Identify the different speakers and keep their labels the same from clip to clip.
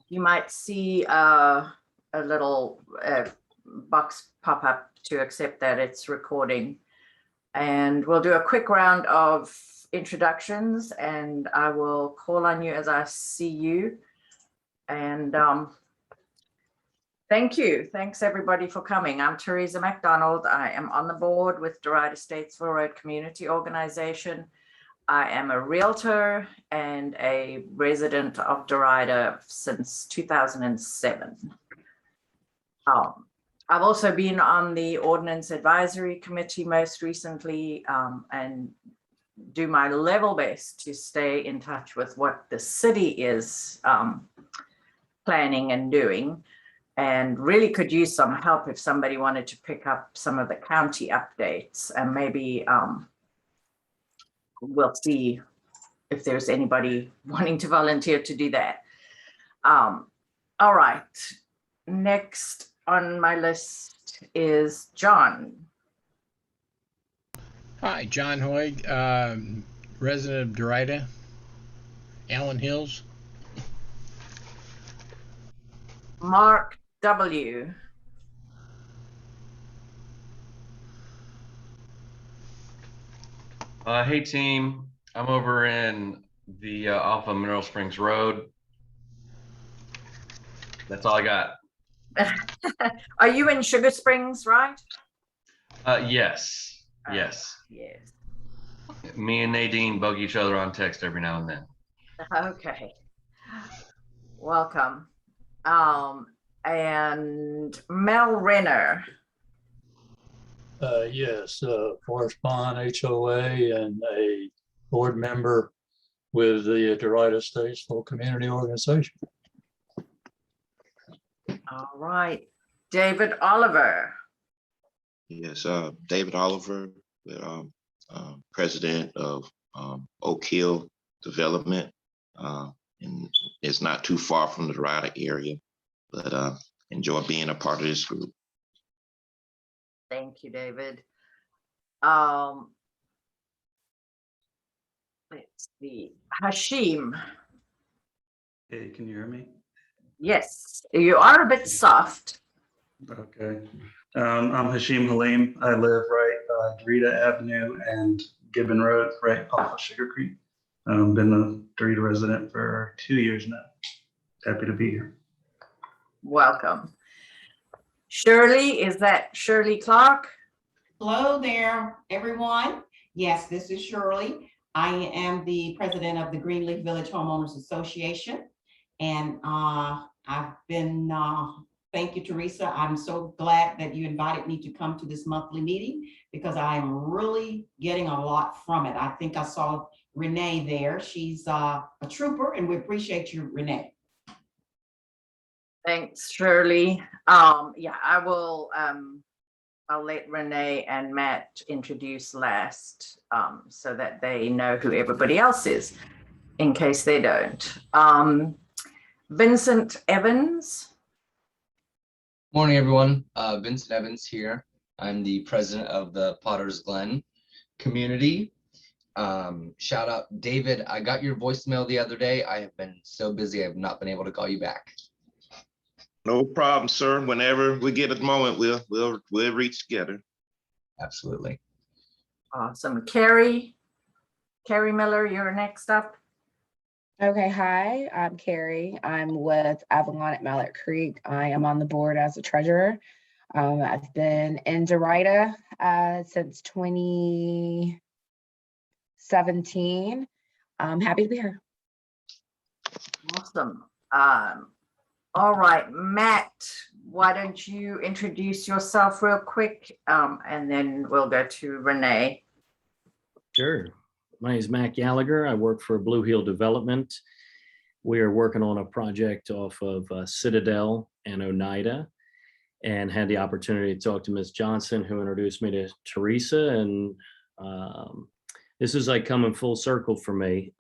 Speaker 1: You might see a little box pop up to accept that it's recording. And we'll do a quick round of introductions, and I will call on you as I see you. And thank you. Thanks everybody for coming. I'm Teresa McDonald. I am on the board with Derita Statesville Road Community Organization. I am a realtor and a resident of Derita since 2007. I've also been on the Ordinance Advisory Committee most recently, and do my level best to stay in touch with what the city is planning and doing, and really could use some help if somebody wanted to pick up some of the county updates, and maybe we'll see if there's anybody wanting to volunteer to do that. All right, next on my list is John.
Speaker 2: Hi, John Hoyd, resident of Derita, Allen Hills.
Speaker 1: Mark W.
Speaker 3: Hey team, I'm over in the off of Mineral Springs Road. That's all I got.
Speaker 1: Are you in Sugar Springs, right?
Speaker 3: Yes, yes.
Speaker 1: Yes.
Speaker 3: Me and Nadine bug each other on text every now and then.
Speaker 1: Okay. Welcome. And Mel Renner.
Speaker 4: Yes, Forest Pond HOA and a board member with the Derita Statesville Community Organization.
Speaker 1: All right. David Oliver.
Speaker 5: Yes, David Oliver, president of Oak Hill Development, and it's not too far from the Derita area, but enjoy being a part of this group.
Speaker 1: Thank you, David. Let's see, Hashim.
Speaker 6: Hey, can you hear me?
Speaker 1: Yes, you are a bit soft.
Speaker 6: Okay. I'm Hashim Halim. I live right Derita Avenue and Gibbon Road, right off of Sugar Creek. Been a Derita resident for 2 years now. Happy to be here.
Speaker 1: Welcome. Shirley, is that Shirley Clark?
Speaker 7: Hello there, everyone. Yes, this is Shirley. I am the president of the Greenleaf Village Homeowners Association. And I've been, thank you, Teresa. I'm so glad that you invited me to come to this monthly meeting because I'm really getting a lot from it. I think I saw Renee there. She's a trooper, and we appreciate you, Renee.
Speaker 1: Thanks, Shirley. Yeah, I will, I'll let Renee and Matt introduce last so that they know who everybody else is in case they don't. Vincent Evans.
Speaker 8: Morning, everyone. Vincent Evans here. I'm the president of the Potter's Glen community. Shout out, David. I got your voicemail the other day. I have been so busy, I have not been able to call you back.
Speaker 5: No problem, sir. Whenever we get a moment, we'll reach together.
Speaker 8: Absolutely.
Speaker 1: Awesome. Carrie Miller, you're next up.
Speaker 9: Okay, hi, I'm Carrie. I'm with Avalon at Mallard Creek. I am on the board as a treasurer. I've been in Derita since 2017. I'm happy to be here.
Speaker 1: Awesome. All right, Matt, why don't you introduce yourself real quick, and then we'll go to Renee.
Speaker 10: Sure. My name is Matt Gallagher. I work for Blue Hill Development. We are working on a project off of Citadel and Oneida, and had the opportunity to talk to Ms. Johnson, who introduced me to Teresa. And this is like coming full circle for me.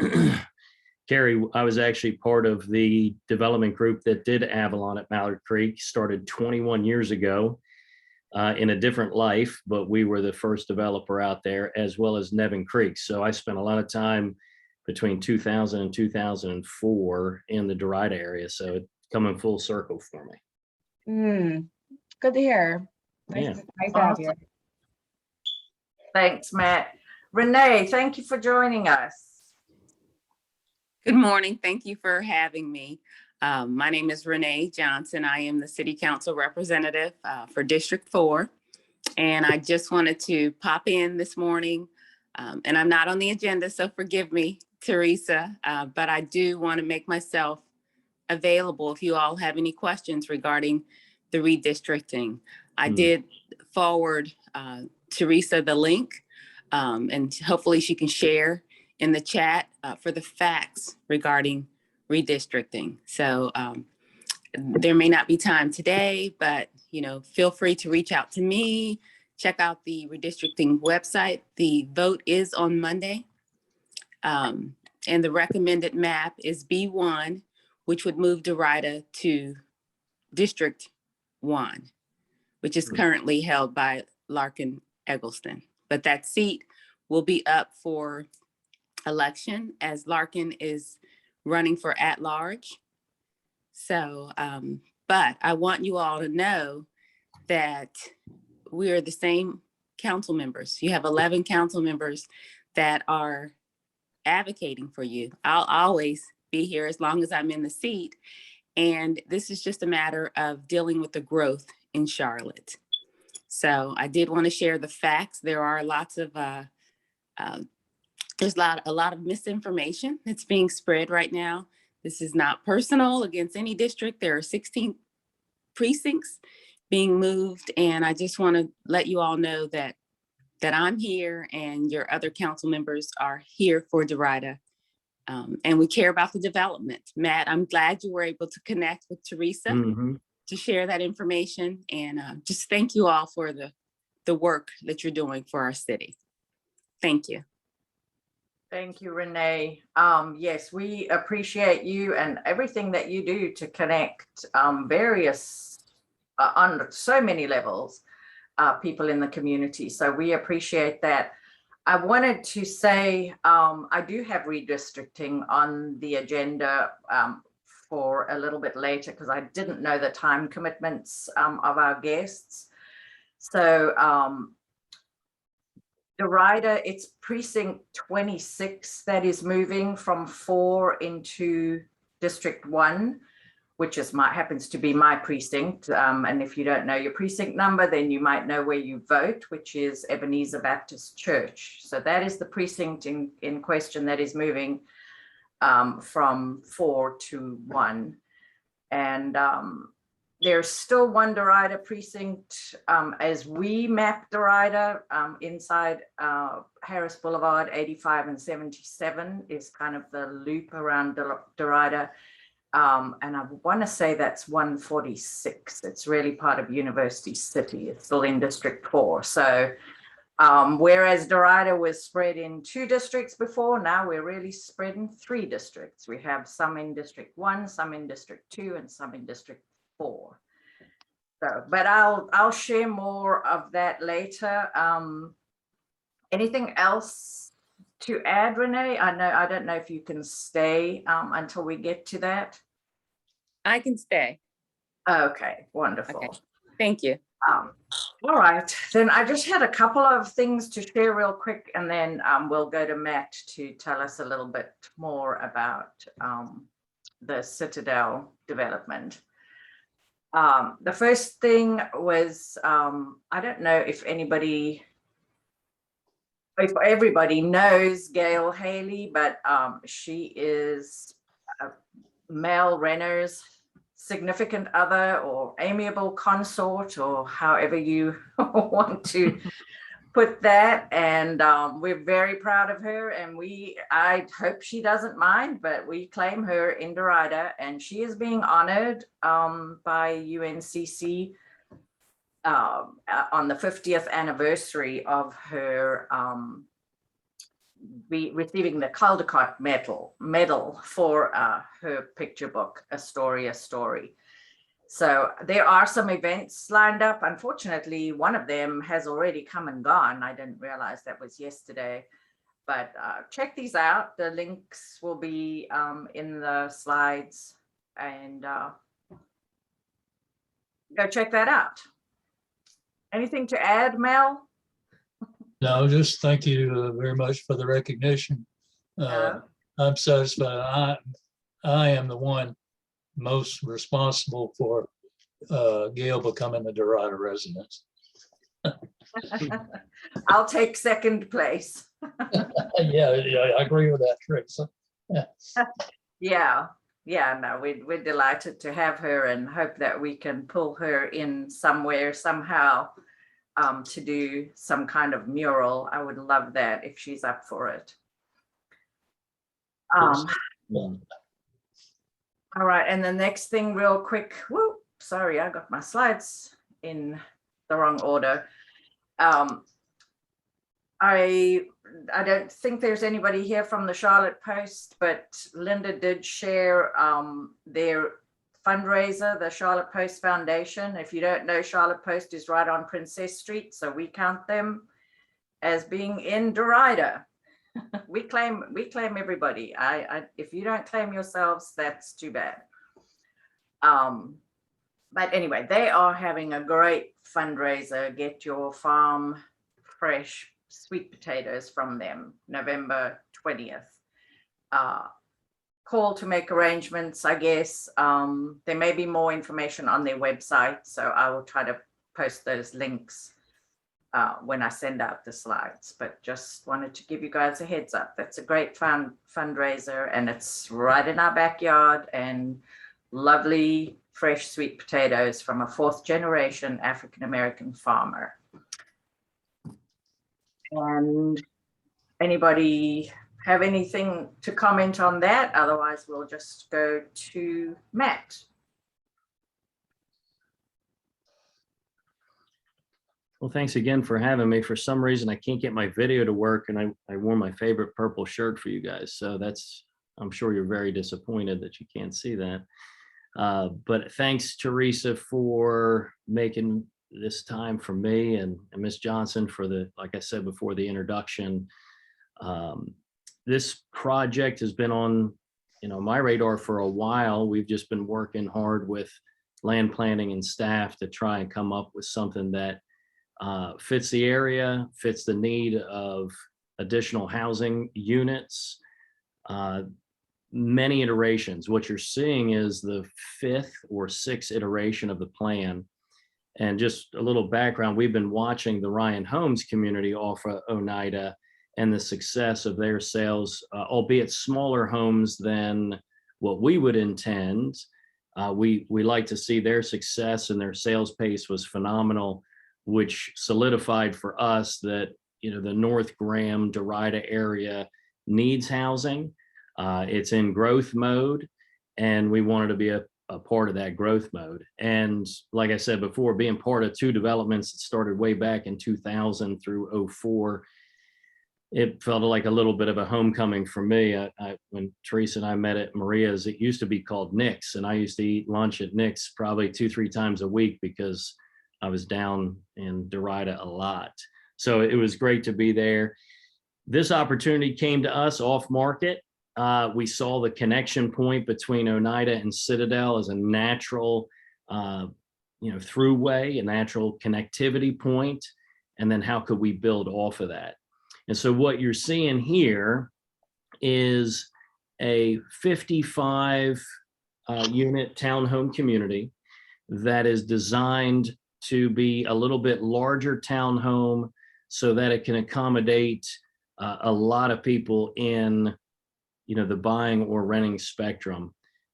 Speaker 10: Carrie, I was actually part of the development group that did Avalon at Mallard Creek, started 21 years ago in a different life, but we were the first developer out there, as well as Nevin Creek. So I spent a lot of time between 2000 and 2004 in the Derita area. So it's coming full circle for me.
Speaker 9: Good to hear.
Speaker 10: Yeah.
Speaker 9: Nice to have you.
Speaker 1: Thanks, Matt. Renee, thank you for joining us.
Speaker 11: Good morning. Thank you for having me. My name is Renee Johnson. I am the City Council representative for District 4. And I just wanted to pop in this morning. And I'm not on the agenda, so forgive me, Teresa. But I do want to make myself available if you all have any questions regarding the redistricting. I did forward Teresa the link, and hopefully she can share in the chat for the facts regarding redistricting. So there may not be time today, but feel free to reach out to me. Check out the redistricting website. The vote is on Monday. And the recommended map is B1, which would move Derita to District 1, which is currently held by Larkin Eggleston. But that seat will be up for election as Larkin is running for at-large. So, but I want you all to know that we are the same council members. You have 11 council members that are advocating for you. I'll always be here as long as I'm in the seat. And this is just a matter of dealing with the growth in Charlotte. So I did want to share the facts. There are lots of, there's a lot of misinformation that's being spread right now. This is not personal against any district. There are 16 precincts being moved. And I just want to let you all know that I'm here and your other council members are here for Derita. And we care about the development. Matt, I'm glad you were able to connect with Teresa to share that information. And just thank you all for the work that you're doing for our city. Thank you.
Speaker 1: Thank you, Renee. Yes, we appreciate you and everything that you do to connect various, on so many levels, people in the community. So we appreciate that. I wanted to say, I do have redistricting on the agenda for a little bit later because I didn't know the time commitments of our guests. So Derita, it's precinct 26 that is moving from 4 into District 1, which is happens to be my precinct. And if you don't know your precinct number, then you might know where you vote, which is Ebenezer Baptist Church. So that is the precinct in question that is moving from 4 to 1. And there's still one Derita precinct as we map Derita inside Harris Boulevard. 85 and 77 is kind of the loop around Derita. And I want to say that's 146. It's really part of University City. It's still in District 4. So whereas Derita was spread in 2 districts before, now we're really spread in 3 districts. We have some in District 1, some in District 2, and some in District 4. So, but I'll share more of that later. Anything else to add, Renee? I don't know if you can stay until we get to that.
Speaker 11: I can stay.
Speaker 1: Okay, wonderful.
Speaker 11: Okay. Thank you.
Speaker 1: All right, then I just had a couple of things to share real quick, and then we'll go to Matt to tell us a little bit more about the Citadel development. The first thing was, I don't know if everybody knows Gail Haley, but she is Mel Renner's significant other or amiable consort, or however you want to put that. And we're very proud of her, and I hope she doesn't mind, but we claim her in Derita, and she is being honored by UNCC on the 50th anniversary of her receiving the Caldecott medal for her picture book, A Story. So there are some events lined up. Unfortunately, one of them has already come and gone. I didn't realize that was yesterday, But check these out. The links will be in the slides, and go check that out. Anything to add, Mel?
Speaker 4: No, just thank you very much for the recognition. I'm satisfied. I am the one most responsible for Gail becoming a Derita resident.
Speaker 1: I'll take second place.
Speaker 4: Yeah, I agree with that, Teresa.
Speaker 1: Yeah, no, we're delighted to have her and hope that we can pull her in somewhere, somehow, to do some kind of mural. I would love that if she's up for it. All right, and the next thing real quick, whoop, sorry, I got my slides in the wrong order. I don't think there's anybody here from the Charlotte Post, but Linda did share their fundraiser, the Charlotte Post Foundation. If you don't know, Charlotte Post is right on Princess Street, so we count them as being in Derita. We claim everybody. If you don't claim yourselves, that's too bad. But anyway, they are having a great fundraiser. Get your farm fresh sweet potatoes from them, November 20th. Call to make arrangements, I guess. There may be more information on their website, so I will try to post those links when I send out the slides, but just wanted to give you guys a heads up. That's a great fundraiser, and it's right in our backyard, and lovely fresh sweet potatoes from a 4th generation African-American farmer. And anybody have anything to comment on that? Otherwise, we'll just go to Matt.
Speaker 10: Well, thanks again for having me. For some reason, I can't get my video to work, and I wore my favorite purple shirt for you guys. So I'm sure you're very disappointed that you can't see that. But thanks, Teresa, for making this time for me, and Ms. Johnson for like I said before, the introduction. This project has been on, my radar for a while. We've just been working hard with land planning and staff to try and come up with something that fits the area, fits the need of additional housing units. Many iterations. What you're seeing is the 5th or 6th iteration of the plan. And just a little background, we've been watching the Ryan Homes community off of Oneida and the success of their sales, albeit smaller homes than what we would intend. We like to see their success, and their sales pace was phenomenal, which solidified for us that, the North Graham, Derita area needs housing. It's in growth mode, and we wanted to be a part of that growth mode. And like I said before, being part of 2 developments that started way back in 2000 through 2004, it felt like a little bit of a homecoming for me. When Teresa and I met at Maria's, it used to be called Nick's, and I used to eat lunch at Nick's probably 2-3 times a week because I was down in Derita a lot. So it was great to be there. This opportunity came to us off market. We saw the connection point between Oneida and Citadel as a natural, throughway, a natural connectivity point, and then how could we build off of that? And so what you're seeing here is a 55 unit townhome community that is designed to be a little bit larger townhome so that it can accommodate a lot of people in the buying or renting spectrum.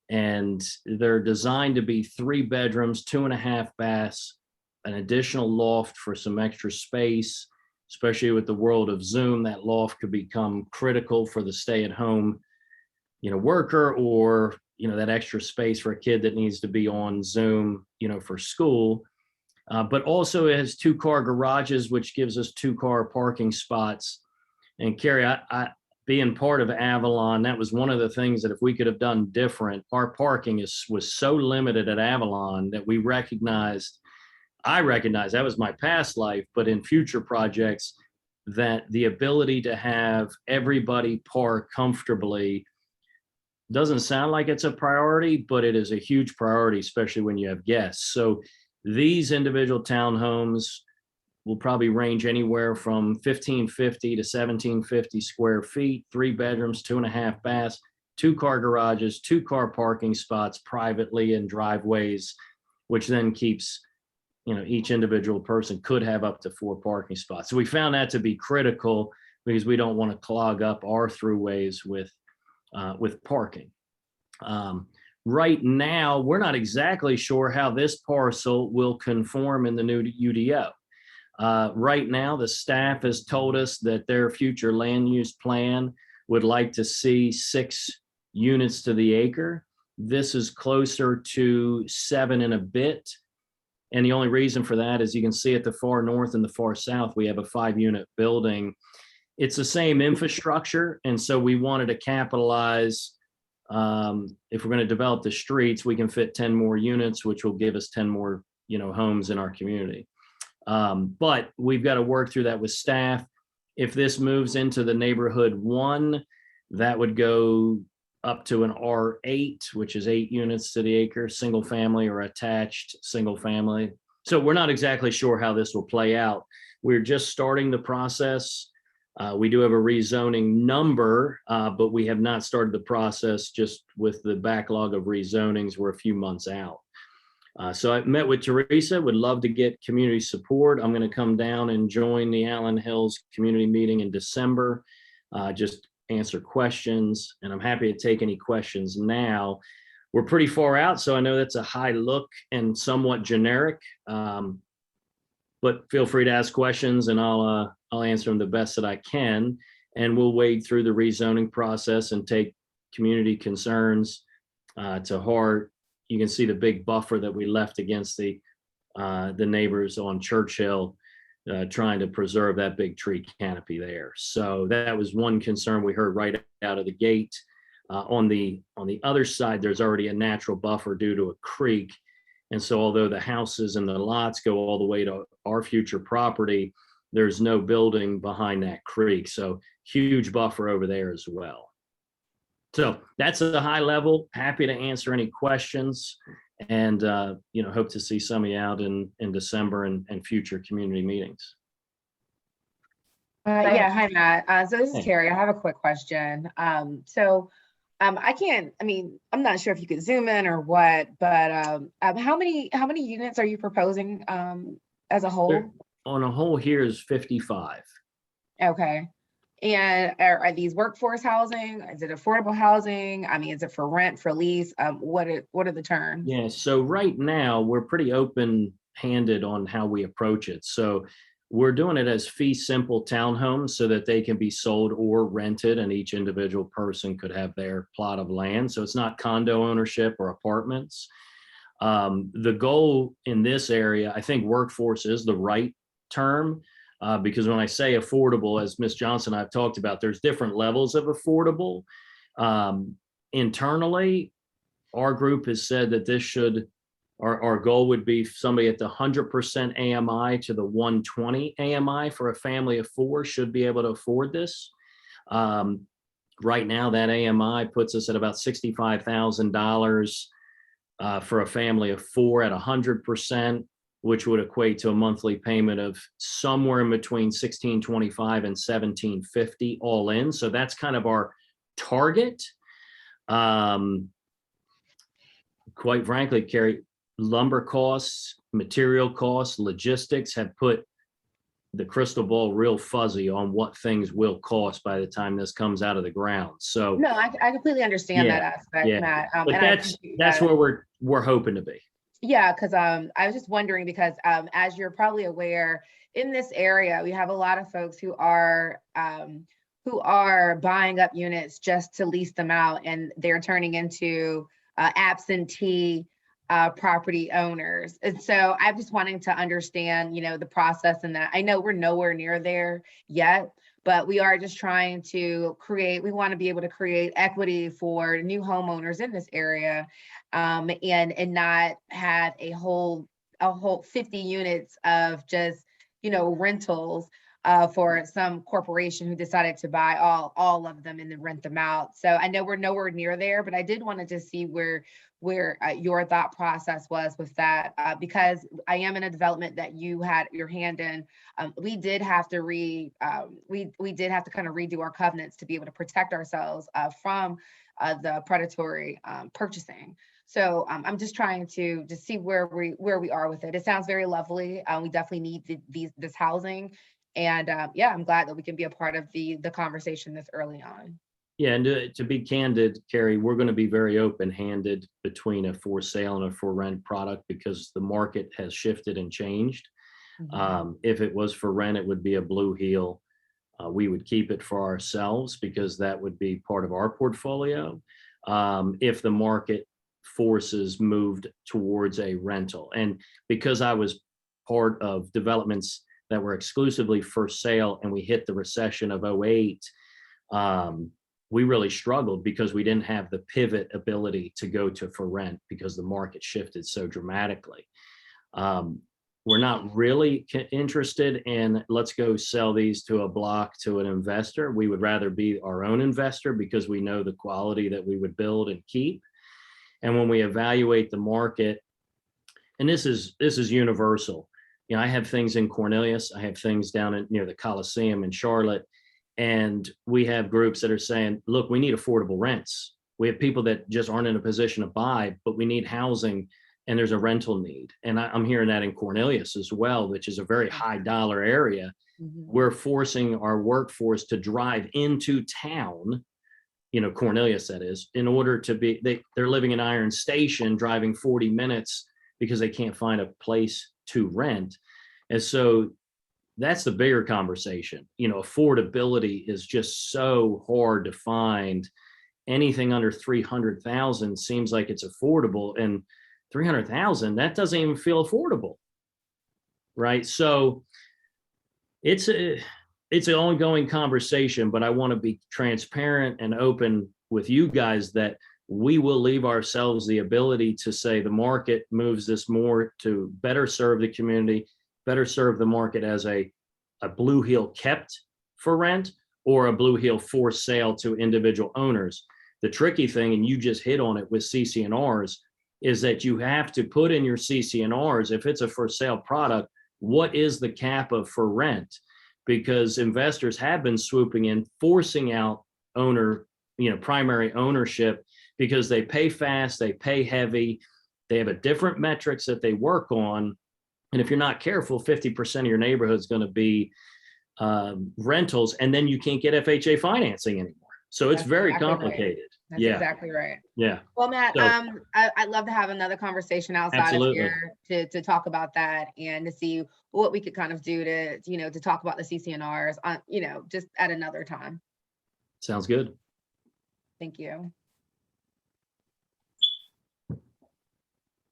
Speaker 10: And they're designed to be 3 bedrooms, 2.5 baths, an additional loft for some extra space, especially with the world of Zoom. That loft could become critical for the stay-at-home, worker, or, that extra space for a kid that needs to be on Zoom, for school. But also it has 2-car garages, which gives us 2-car parking spots. And Carrie, I being part of Avalon, that was one of the things that if we could have done different, our parking was so limited at Avalon that I recognized that was my past life, but in future projects, that the ability to have everybody park comfortably doesn't sound like it's a priority, but it is a huge priority, especially when you have guests. So these individual townhomes will probably range anywhere from 1,550 to 1,750 square feet, 3 bedrooms, 2.5 baths, 2-car garages, 2-car parking spots privately in driveways, which then keeps, each individual person could have up to 4 parking spots. So we found that to be critical because we don't want to clog up our throughways with parking. Right now, we're not exactly sure how this parcel will conform in the new UDO. Right now, the staff has told us that their future land use plan would like to see 6 units to the acre. This is closer to 7 and a bit. And the only reason for that is you can see at the far north and the far south, we have a 5-unit building. It's the same infrastructure. And so we wanted to capitalize. If we're going to develop the streets, we can fit 10 more units, which will give us 10 more, homes in our community. But we've got to work through that with staff. If this moves into the neighborhood 1, that would go up to an R8, which is 8 units to the acre, single family or attached single family. So we're not exactly sure how this will play out. We're just starting the process. We do have a rezoning number, but we have not started the process just with the backlog of rezonings. We're a few months out. So I met with Teresa, would love to get community support. I'm going to come down and join the Allen Hills community meeting in December, just answer questions, and I'm happy to take any questions now. We're pretty far out, so I know that's a high look and somewhat generic, but feel free to ask questions and I'll answer them the best that I can. And we'll wade through the rezoning process and take community concerns to heart. You can see the big buffer that we left against the neighbors on Churchill, trying to preserve that big tree canopy there. So that was one concern we heard right out of the gate. On the other side, there's already a natural buffer due to a creek. And so although the houses and the lots go all the way to our future property, there's no building behind that creek. So huge buffer over there as well. So that's a high level. Happy to answer any questions, and hope to see some of you out in December and future community meetings.
Speaker 9: Yeah, hi, Matt. So this is Carrie. I have a quick question. I'm not sure if you could zoom in or what, but how many units are you proposing as a whole?
Speaker 10: On a whole here is 55.
Speaker 9: Okay. And are these workforce housing? Is it affordable housing? Is it for rent, for lease? What are the terms?
Speaker 10: Yeah, so right now we're pretty open-handed on how we approach it. So we're doing it as fee simple townhomes so that they can be sold or rented, and each individual person could have their plot of land. So it's not condo ownership or apartments. The goal in this area, I think workforce is the right term. Because when I say affordable, as Ms. Johnson and I've talked about, there's different levels of affordable. Internally, our group has said that our goal would be somebody at the 100% AMI to the 120 AMI for a family of 4 should be able to afford this. Right now, that AMI puts us at about $65,000 for a family of 4 at 100%. Which would equate to a monthly payment of somewhere in between $1,625 and $1,750 all in. So that's kind of our target. Quite frankly, Carrie, lumber costs, material costs, logistics have put the crystal ball real fuzzy on what things will cost by the time this comes out of the ground. So
Speaker 9: no, I completely understand that aspect, Matt.
Speaker 10: But that's where we're hoping to be.
Speaker 9: Yeah, because I was just wondering because as you're probably aware, in this area, we have a lot of folks who are buying up units just to lease them out, and they're turning into absentee property owners. And so I'm just wanting to understand, the process and that. I know we're nowhere near there yet, but we are just trying to we want to be able to create equity for new homeowners in this area. And not have a whole 50 units of just, rentals. for some corporation who decided to buy all of them and then rent them out. So I know we're nowhere near there, but I did want to just see where your thought process was with that, because I am in a development that you had your hand in. We did have to we did have to kind of redo our covenants to be able to protect ourselves from the predatory purchasing. So I'm just trying to just see where we are with it. It sounds very lovely. We definitely need this housing, and yeah, I'm glad that we can be a part of the conversation this early on.
Speaker 10: Yeah, and to be candid, Carrie, we're going to be very open-handed between a for sale and a for rent product because the market has shifted and changed. If it was for rent, it would be a Blue Heel. We would keep it for ourselves because that would be part of our portfolio. If the market forces moved towards a rental, and because I was part of developments that were exclusively for sale and we hit the recession of 08, we really struggled because we didn't have the pivot ability to go to for rent because the market shifted so dramatically. We're not really interested in let's go sell these to a block to an investor. We would rather be our own investor because we know the quality that we would build and keep. And when we evaluate the market, and this is universal, you know, I have things in Cornelius, I have things down near the Coliseum in Charlotte, and we have groups that are saying, look, we need affordable rents. We have people that just aren't in a position to buy, but we need housing and there's a rental need. And I'm hearing that in Cornelius as well, which is a very high dollar area. We're forcing our workforce to drive into town, you know, Cornelius that is, in order to be, they're living in Iron Station, driving 40 minutes because they can't find a place to rent. And so that's the bigger conversation. You know, affordability is just so hard to find. Anything under 300,000 seems like it's affordable, and 300,000, that doesn't even feel affordable, right? So it's an ongoing conversation, but I want to be transparent and open with you guys that we will leave ourselves the ability to say the market moves this more to better serve the community, better serve the market as a Blue Heel kept for rent or a Blue Heel for sale to individual owners. The tricky thing, and you just hit on it with CC&Rs, is that you have to put in your CC&Rs, if it's a for sale product, what is the cap of for rent? Because investors have been swooping in, forcing out primary ownership because they pay fast, they pay heavy, they have a different metrics that they work on. And if you're not careful, 50% of your neighborhood is going to be rentals, and then you can't get FHA financing anymore. So it's very complicated.
Speaker 9: That's exactly right.
Speaker 10: Yeah.
Speaker 9: Well, Matt,
Speaker 10: So,
Speaker 9: I'd love to have another conversation outside of here to talk about that and to see what we could kind of do to talk about the CC&Rs on, just at another time.
Speaker 10: Sounds good.
Speaker 9: Thank you.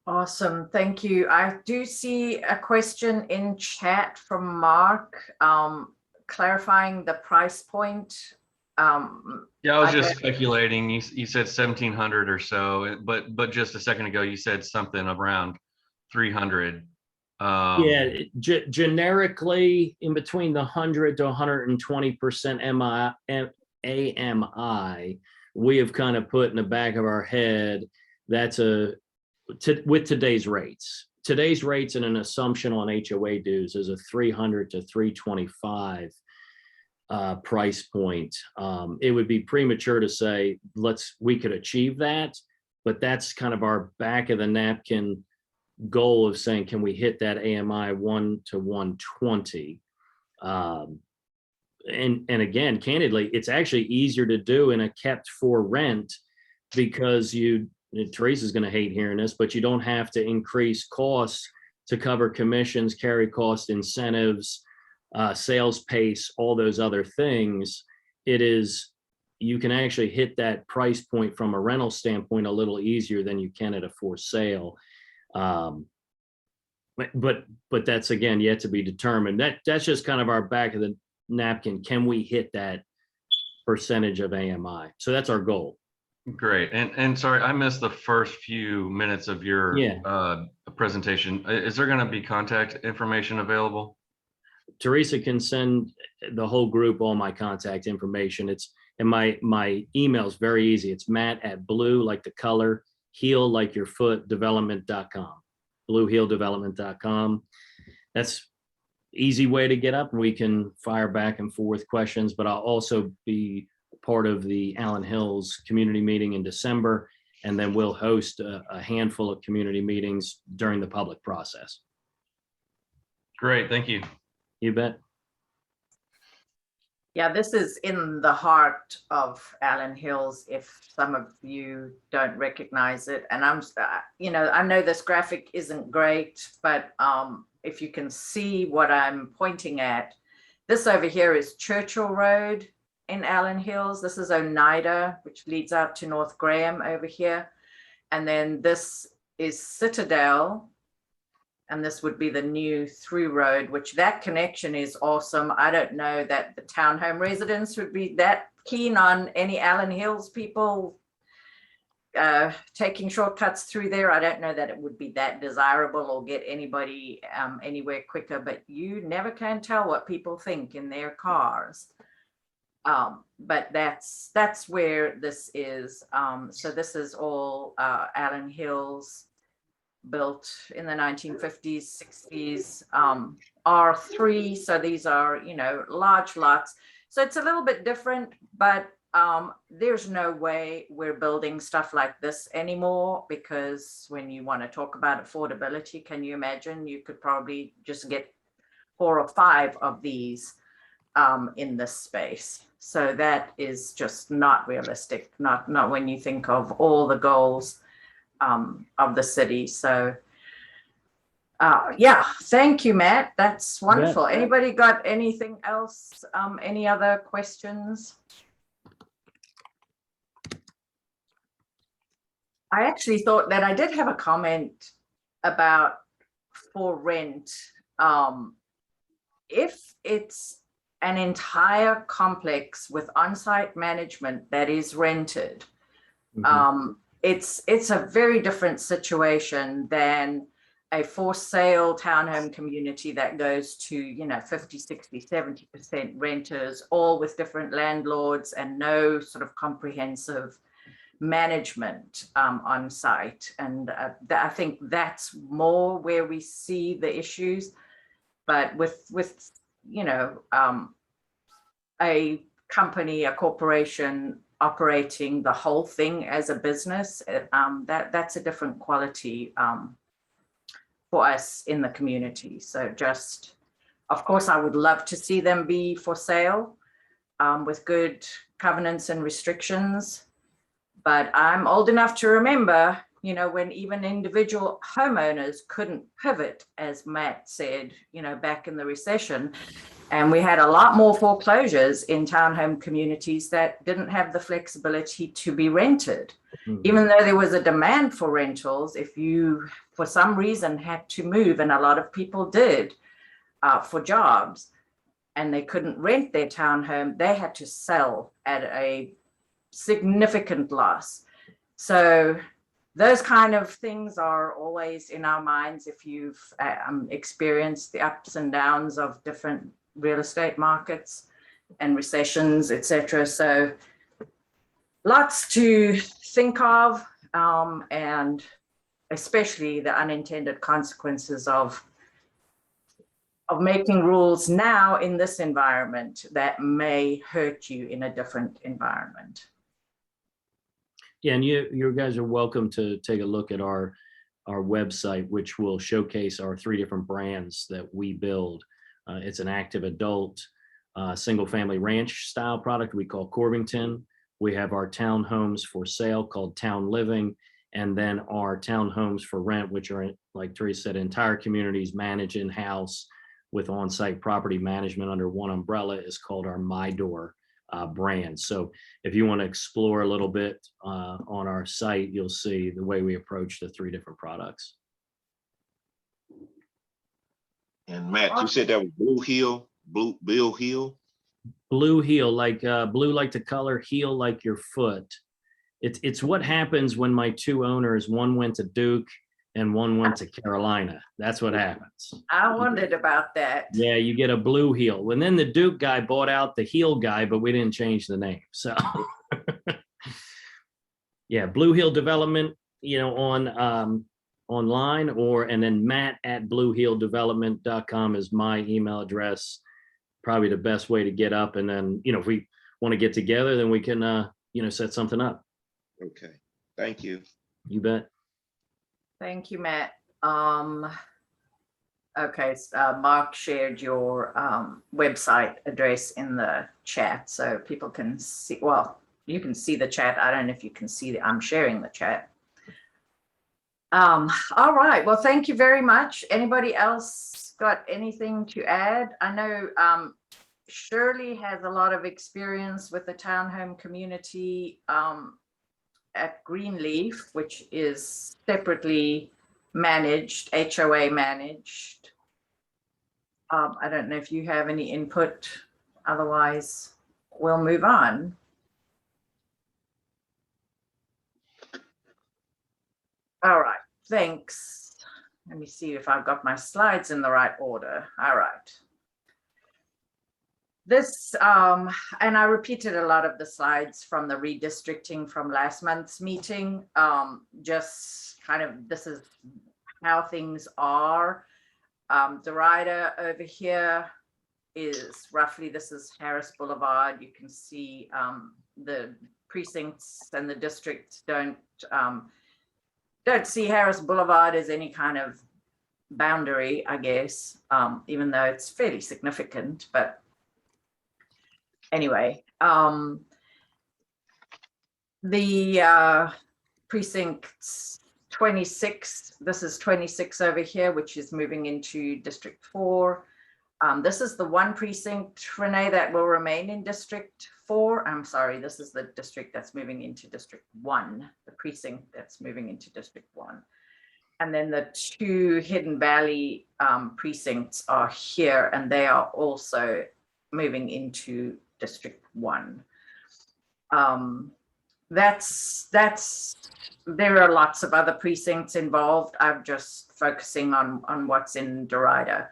Speaker 1: Awesome, thank you. I do see a question in chat from Mark, clarifying the price point.
Speaker 3: Yeah, I was just speculating. You said 1,700 or so, but just a second ago you said something around 300.
Speaker 10: Generically in between the 100 to 120% AMI, we have kind of put in the back of our head that's with today's rates. Today's rates and an assumption on HOA dues is a 300 to 325 price point. It would be premature to say we could achieve that, but that's kind of our back of the napkin goal of saying, can we hit that AMI 1 to 120? And again, candidly, it's actually easier to do in a kept for rent because Teresa's going to hate hearing this, but you don't have to increase costs to cover commissions, carry cost, incentives, sales pace, all those other things. You can actually hit that price point from a rental standpoint a little easier than you can at a for sale. But that's, again, yet to be determined. That's just kind of our back of the napkin. Can we hit that percentage of AMI? So that's our goal.
Speaker 3: Great. And sorry, I missed the first few minutes of your presentation. Is there going to be contact information available?
Speaker 10: Teresa can send the whole group all my contact information. And my email is very easy. It's Matt@blue, like the color, heel like your foot, development.com, bluehilldevelopment.com. That's easy way to get up, and we can fire back and forth questions, but I'll also be part of the Allen Hills community meeting in December, and then we'll host a handful of community meetings during the public process.
Speaker 3: Great, thank you.
Speaker 10: You bet.
Speaker 1: Yeah, this is in the heart of Allen Hills, if some of you don't recognize it. And I know this graphic isn't great, but if you can see what I'm pointing at, this over here is Churchill Road in Allen Hills. This is Oneida, which leads out to North Graham over here. And then this is Citadel. And this would be the new through road, which that connection is awesome. I don't know that the townhome residents would be that keen on any Allen Hills people taking shortcuts through there. I don't know that it would be that desirable or get anybody anywhere quicker, but you never can tell what people think in their cars. But that's where this is. So this is all Allen Hills, built in the 1950s, 60s, R3. So these are, large lots. So it's a little bit different, but there's no way we're building stuff like this anymore, because when you want to talk about affordability, can you imagine? You could probably just get 4 or 5 of these in this space. So that is just not realistic, not when you think of all the goals of the city. So yeah, thank you, Matt. That's wonderful.
Speaker 10: Yeah.
Speaker 1: Anybody got anything else? Any other questions? I actually thought that I did have a comment about for rent. If it's an entire complex with on-site management that is rented, it's a very different situation than a for sale townhome community that goes to 50, 60, 70% renters, all with different landlords and no sort of comprehensive management on site. And I think that's more where we see the issues. But with a company, a corporation operating the whole thing as a business, that's a different quality for us in the community. So just, of course, I would love to see them be for sale with good covenants and restrictions. But I'm old enough to remember, when even individual homeowners couldn't pivot, as Matt said, back in the recession. And we had a lot more foreclosures in townhome communities that didn't have the flexibility to be rented. Even though there was a demand for rentals, if you, for some reason, had to move, and a lot of people did for jobs, and they couldn't rent their townhome, they had to sell at a significant loss. So those kind of things are always in our minds if you've experienced the ups and downs of different real estate markets and recessions, etc. So lots to think of, and especially the unintended consequences of making rules now in this environment that may hurt you in a different environment.
Speaker 10: Yeah, and you guys are welcome to take a look at our website, which will showcase our 3 different brands that we build. It's an active adult single family ranch style product we call Corbington. We have our townhomes for sale called Town Living, and then our townhomes for rent, which are, like Teresa said, entire communities managed in-house with on-site property management under one umbrella, is called our My Door brand. So if you want to explore a little bit on our site, you'll see the way we approach the 3 different products.
Speaker 5: And Matt, you said that was Blue Hill, Bill Hill?
Speaker 10: Blue heel, like blue like the color, heel like your foot. It's what happens when my 2 owners, one went to Duke and one went to Carolina. That's what happens.
Speaker 1: I wondered about that.
Speaker 10: Yeah, you get a Blue Heel. And then the Duke guy bought out the Heel guy, but we didn't change the name. So yeah, Blue Heel Development, on online, and then matt@bluehilldevelopment.com is my email address. Probably the best way to get up. And then, if we want to get together, then we can, set something up.
Speaker 5: Okay, thank you.
Speaker 10: You bet.
Speaker 1: Thank you, Matt. Okay, Mark shared your website address in the chat so people can see, well, you can see the chat. I don't know if you can see I'm sharing the chat. All right, well, thank you very much. Anybody else got anything to add? I know Shirley has a lot of experience with the townhome community at Greenleaf, which is separately managed, HOA managed. I don't know if you have any input, otherwise we'll move on. All right, thanks. Let me see if I've got my slides in the right order. All right. This, and I repeated a lot of the slides from the redistricting from last month's meeting. Just kind of, this is how things are. Derita over here is roughly, this is Harris Boulevard. You can see the precincts and the districts don't see Harris Boulevard as any kind of boundary, I guess, even though it's fairly significant, but anyway, the precincts 26, this is 26 over here, which is moving into District 4. This is the one precinct, Renee, that will remain in District 4. I'm sorry, this is the district that's moving into District 1, the precinct that's moving into District 1. And then the two Hidden Valley precincts are here, and they are also moving into District 1. There are lots of other precincts involved. I'm just focusing on what's in Derita.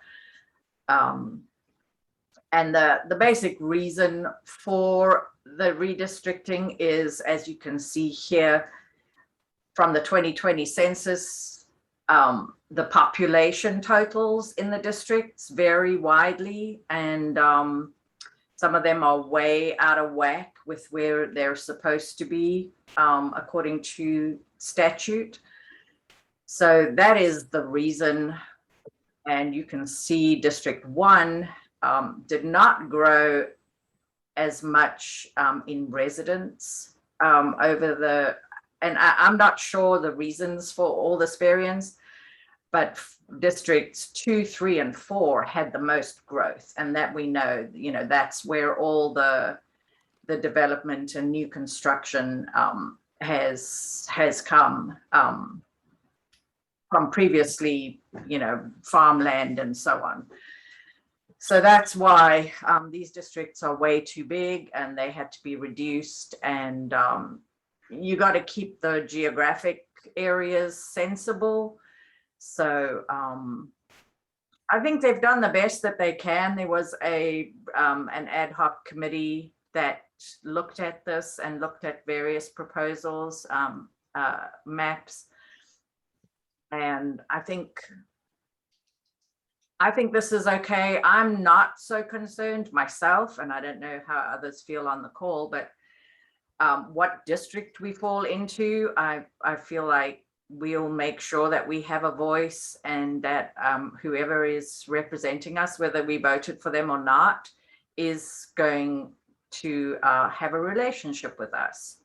Speaker 1: And the basic reason for the redistricting is, as you can see here, from the 2020 census, the population totals in the districts vary widely, and some of them are way out of whack with where they're supposed to be, according to statute. So that is the reason. And you can see District 1 did not grow as much in residents over the, and I'm not sure the reasons for all this variance, but districts 2, 3, and 4 had the most growth, and that we know, that's where all the development and new construction has come from previously, farmland and so on. So that's why these districts are way too big and they had to be reduced, and you got to keep the geographic areas sensible. So I think they've done the best that they can. There was an ad hoc committee that looked at this and looked at various proposals, maps. And I think this is okay. I'm not so concerned myself, and I don't know how others feel on the call, but what district we fall into, I feel like we'll make sure that we have a voice, and that whoever is representing us, whether we voted for them or not, is going to have a relationship with us.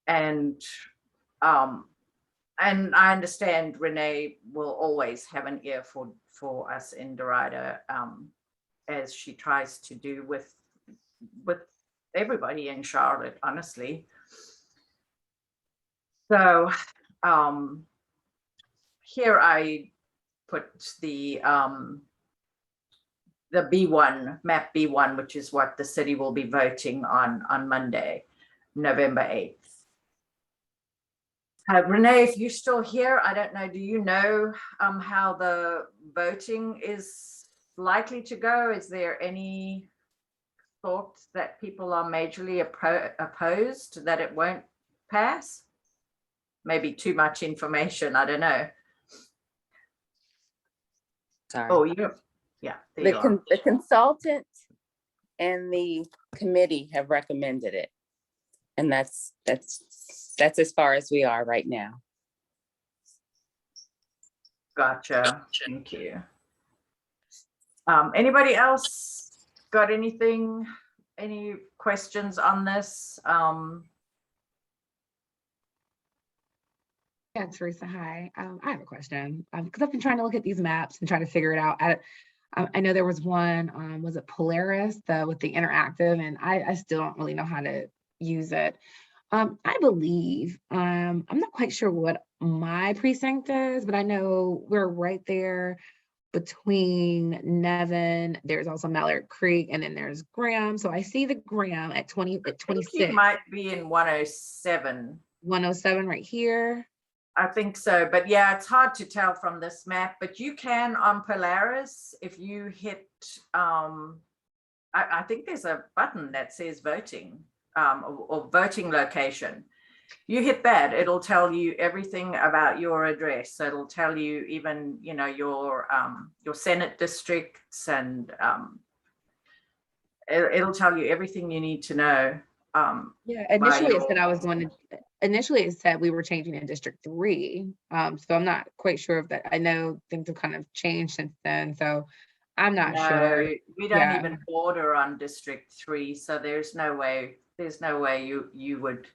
Speaker 1: And I understand Renee will always have an ear for us in Derita, as she tries to do with everybody in Charlotte, honestly. So here I put the B1, map B1, which is what the city will be voting on Monday, November 8th. Renee, if you're still here, I don't know, do you know how the voting is likely to go? Is there any thought that people are majorly opposed that it won't pass? Maybe too much information, I don't know.
Speaker 11: Sorry.
Speaker 1: Oh, yeah, there you are.
Speaker 11: The consultant and the committee have recommended it. And that's as far as we are right now.
Speaker 1: Gotcha. Thank you. Anybody else got anything, any questions on this?
Speaker 9: Yeah, Teresa, hi. I have a question because I've been trying to look at these maps and try to figure it out. I know there was one, was it Polaris, with the interactive, and I still don't really know how to use it. I believe, I'm not quite sure what my precinct is, but I know we're right there between Nevin. There's also Mallard Creek, and then there's Graham. So I see the Graham at 26.
Speaker 1: You might be in 107.
Speaker 9: 107 right here.
Speaker 1: I think so, but yeah, it's hard to tell from this map, but you can on Polaris, if you hit, I think there's a button that says voting, or voting location. You hit that, it'll tell you everything about your address. So it'll tell you even, you know, your Senate districts, and it'll tell you everything you need to know.
Speaker 9: Yeah, initially it said I was going to, initially it said we were changing in District 3. So I'm not quite sure if that, I know things have kind of changed since then. So I'm not sure.
Speaker 1: We don't even border on District 3. So there's no way you would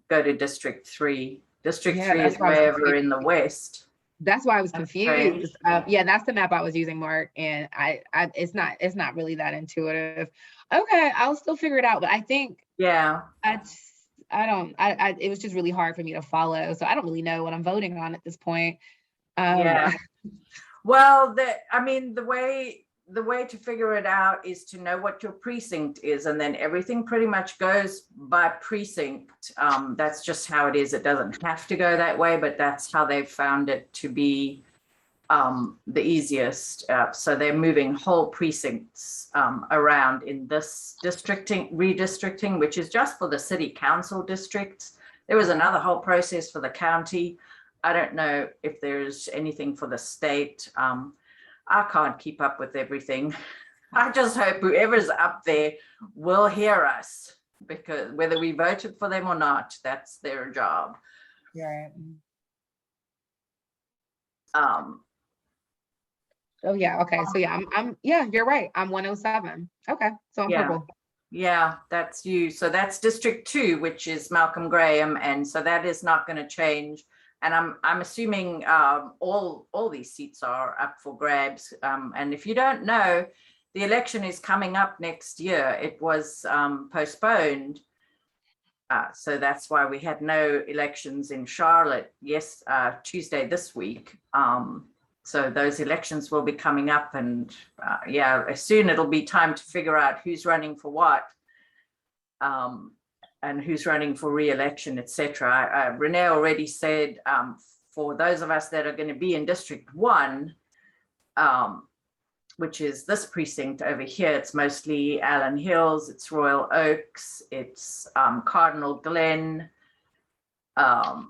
Speaker 1: go to District 3. District 3 is way over in the west.
Speaker 9: That's why I was confused. Yeah, that's the map I was using, Mark, and it's not really that intuitive. Okay, I'll still figure it out, but I think it was just really hard for me to follow, so I don't really know what I'm voting on at this point.
Speaker 1: Well, the way to figure it out is to know what your precinct is, and then everything pretty much goes by precinct. That's just how it is. It doesn't have to go that way, but that's how they've found it to be the easiest. So they're moving whole precincts around in this redistricting, which is just for the city council districts. There was another whole process for the county. I don't know if there's anything for the state. I can't keep up with everything. I just hope whoever's up there will hear us, because whether we voted for them or not, that's their job.
Speaker 9: Yeah. Oh yeah. Okay. So yeah, I'm yeah, you're right. I'm 107. Okay. So I'm purple.
Speaker 1: Yeah, that's you. So that's District 2, which is Malcolm Graham, and so that is not going to change. And I'm assuming all these seats are up for grabs. And if you don't know, the election is coming up next year. It was postponed. So that's why we had no elections in Charlotte Tuesday this week. So those elections will be coming up, and soon it'll be time to figure out who's running for what. And who's running for re-election, etc. Renee already said, for those of us that are going to be in District 1, which is this precinct over here, it's mostly Allen Hills, it's Royal Oaks, it's Cardinal Glen. Trying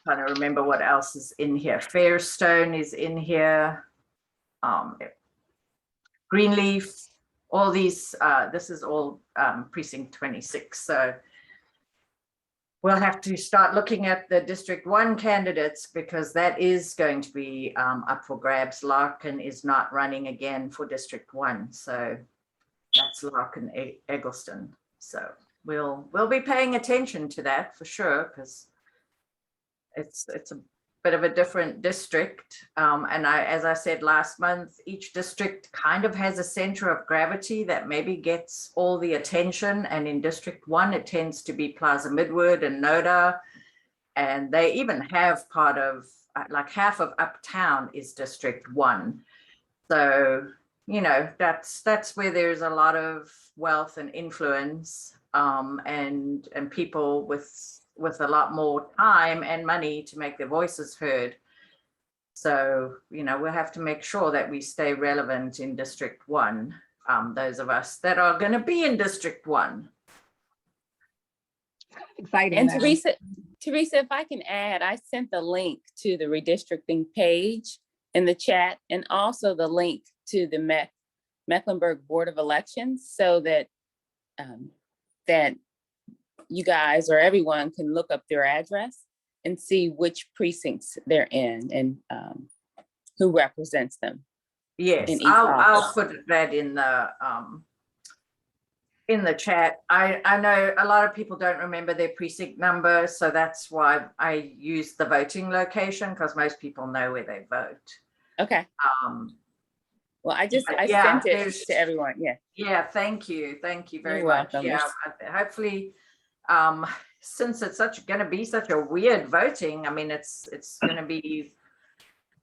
Speaker 1: to remember what else is in here. Fairstone is in here. Greenleaf. All these, this is all precinct 26. So we'll have to start looking at the District 1 candidates, because that is going to be up for grabs. Larkin is not running again for District 1. So that's Larkin Eggleston. So we'll be paying attention to that for sure, because it's a bit of a different district. And as I said last month, each district kind of has a center of gravity that maybe gets all the attention. And in District 1, it tends to be Plaza Midwood and Noda. And they even have part of, like half of Uptown is District 1. So, you know, that's where there's a lot of wealth and influence, and people with with a lot more time and money to make their voices heard. So, you know, we'll have to make sure that we stay relevant in District 1, those of us that are going to be in District 1.
Speaker 9: Exciting.
Speaker 11: And
Speaker 9: though.
Speaker 11: Teresa, if I can add, I sent the link to the redistricting page in the chat, and also the link to the Mecklenburg Board of Elections, so that that you guys or everyone can look up their address and see which precincts they're in and who represents them.
Speaker 1: Yes,
Speaker 11: in each
Speaker 1: I'll
Speaker 11: office.
Speaker 1: put that in the chat. I know a lot of people don't remember their precinct number, so that's why I use the voting location, because most people know where they vote.
Speaker 11: Okay. Well, I
Speaker 1: yeah,
Speaker 11: sent it to everyone. Yeah.
Speaker 1: Yeah, thank you very
Speaker 11: You're
Speaker 1: much.
Speaker 11: welcome.
Speaker 1: Yeah, hopefully, since it's going to be such a weird voting, I mean, it's going to be,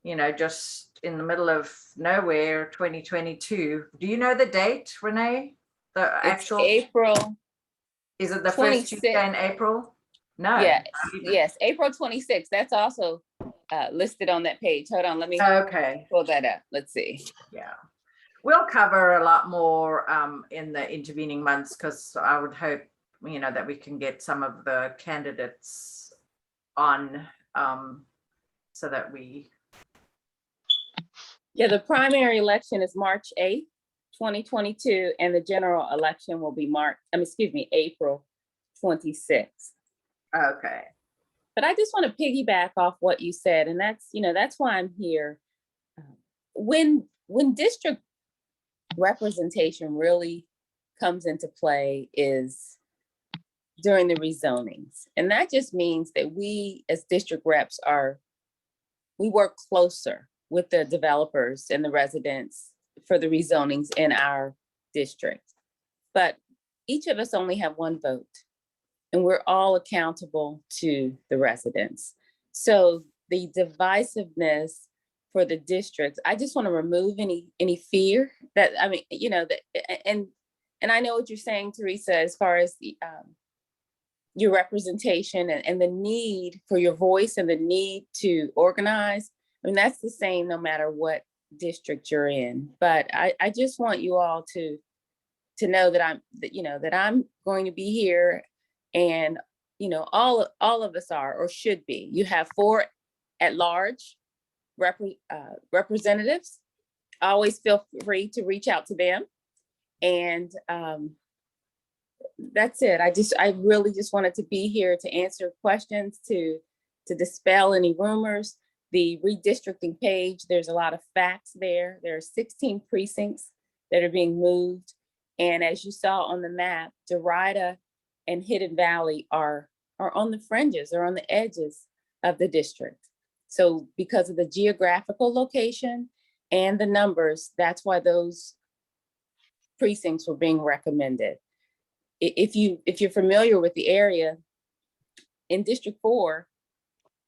Speaker 1: you know, just in the middle of nowhere, 2022. Do you know the date, Renee? The actual
Speaker 11: April.
Speaker 1: Is it the first Tuesday in April? No.
Speaker 11: Yeah. Yes, April 26th. That's also listed on that page. Hold on, let me pull that up. Let's see.
Speaker 1: Yeah, we'll cover a lot more in the intervening months, because I would hope, you know, that we can get some of the candidates on so that we.
Speaker 11: Yeah, the primary election is March 8th, 2022, and the general election will be April 26th.
Speaker 1: Okay.
Speaker 11: But I just want to piggyback off what you said, and that's, you know, that's why I'm here. When district representation really comes into play is during the rezonings. And that just means that we as district reps we work closer with the developers and the residents for the rezonings in our district. But each of us only have one vote, and we're all accountable to the residents. So the divisiveness for the districts, I just want to remove any fear that, I mean, you know, that, and I know what you're saying, Teresa, as far as the, your representation and the need for your voice and the need to organize. I mean, that's the same no matter what district you're in. But I just want you all to know that I'm going to be here, and, you know, all of us are or should be. You have 4 at-large representatives. Always feel free to reach out to them. And that's it. I really just wanted to be here to answer questions, to dispel any rumors. The redistricting page, there's a lot of facts there. There are 16 precincts that are being moved. And as you saw on the map, Derita and Hidden Valley are on the fringes or on the edges of the district. So because of the geographical location and the numbers, that's why those precincts were being recommended. If you're familiar with the area, in District 4,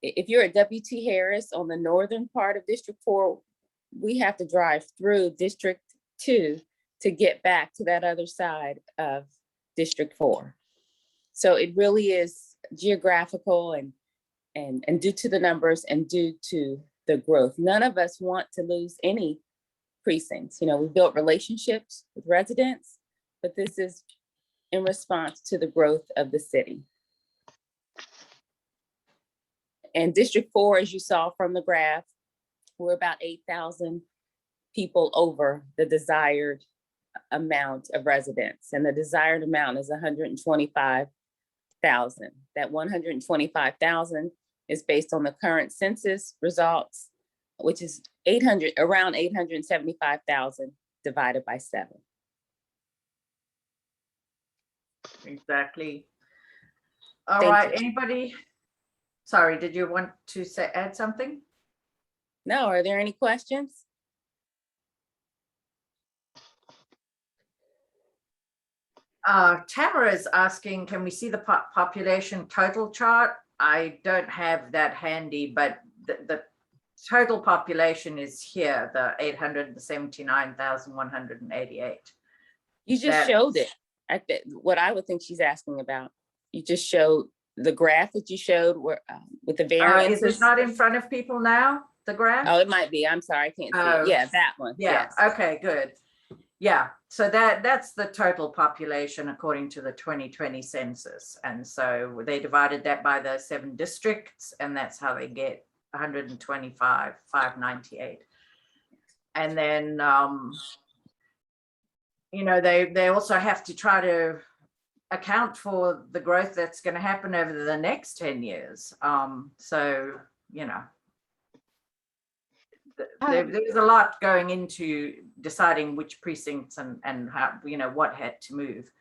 Speaker 11: if you're at W.T. Harris on the northern part of District 4, we have to drive through District 2 to get back to that other side of District 4. So it really is geographical and due to the numbers and due to the growth. None of us want to lose any precincts. You know, we built relationships with residents, but this is in response to the growth of the city. And District 4, as you saw from the graph, we're about 8,000 people over the desired amount of residents. And the desired amount is 125,000. That 125,000 is based on the current census results, which is around 875,000 divided by 7.
Speaker 1: Exactly. All right, anybody? Sorry, did you want to add something?
Speaker 11: No, are there any questions?
Speaker 1: Tamara is asking, can we see the population total chart? I don't have that handy, but the total population is here, the 879,188.
Speaker 11: You just showed it. What I would think she's asking about. You just showed the graph that you showed where, with the
Speaker 1: Is
Speaker 11: variances.
Speaker 1: it not in front of people now, the graph?
Speaker 11: Oh, it might be. I'm sorry, I can't see
Speaker 1: Oh.
Speaker 11: it. Yeah, that one.
Speaker 1: Yeah,
Speaker 11: Yes.
Speaker 1: okay, good. Yeah, so that's the total population according to the 2020 census. And so they divided that by the 7 districts, and that's how they get 125,598. And then, you know, they also have to try to account for the growth that's going to happen over the next 10 years. So, you know, there's a lot going into deciding which precincts and how, you know, what had to move.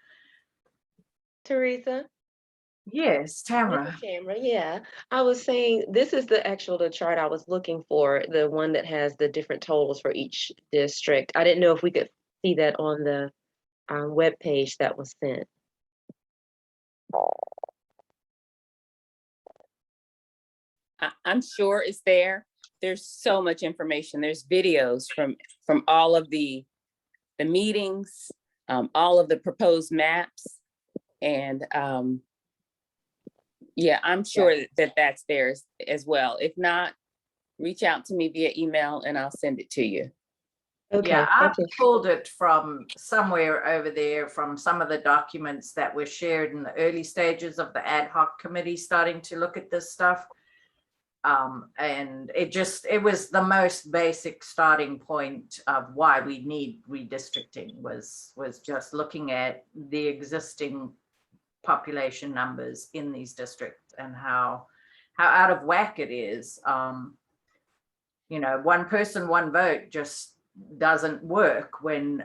Speaker 12: Teresa?
Speaker 1: Yes, Tamara.
Speaker 12: This is Tamara, yeah. I was saying, this is the chart I was looking for, the one that has the different totals for each district. I didn't know if we could see that on the web page that was sent.
Speaker 11: I'm sure it's there. There's so much information. There's videos from all of the meetings, all of the proposed maps. And yeah, I'm sure that that's there as well. If not, reach out to me via email and I'll send it to you.
Speaker 12: Okay.
Speaker 1: Yeah, I pulled it from somewhere over there from some of the documents that were shared in the early stages of the ad hoc committee starting to look at this stuff. And it was the most basic starting point of why we need redistricting was just looking at the existing population numbers in these districts and how out of whack it is. You know, one person, one vote just doesn't work when,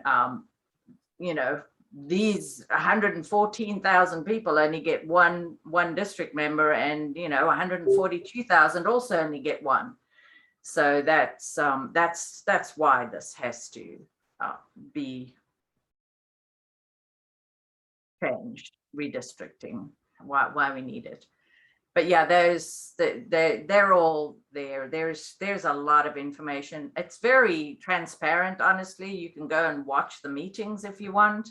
Speaker 1: you know, these 114,000 people only get one district member, and you know 142,000 also only get one. So that's why this has to be changed, redistricting, why we need it. But yeah, they're all there. There's a lot of information. It's very transparent, honestly. You can go and watch the meetings if you want.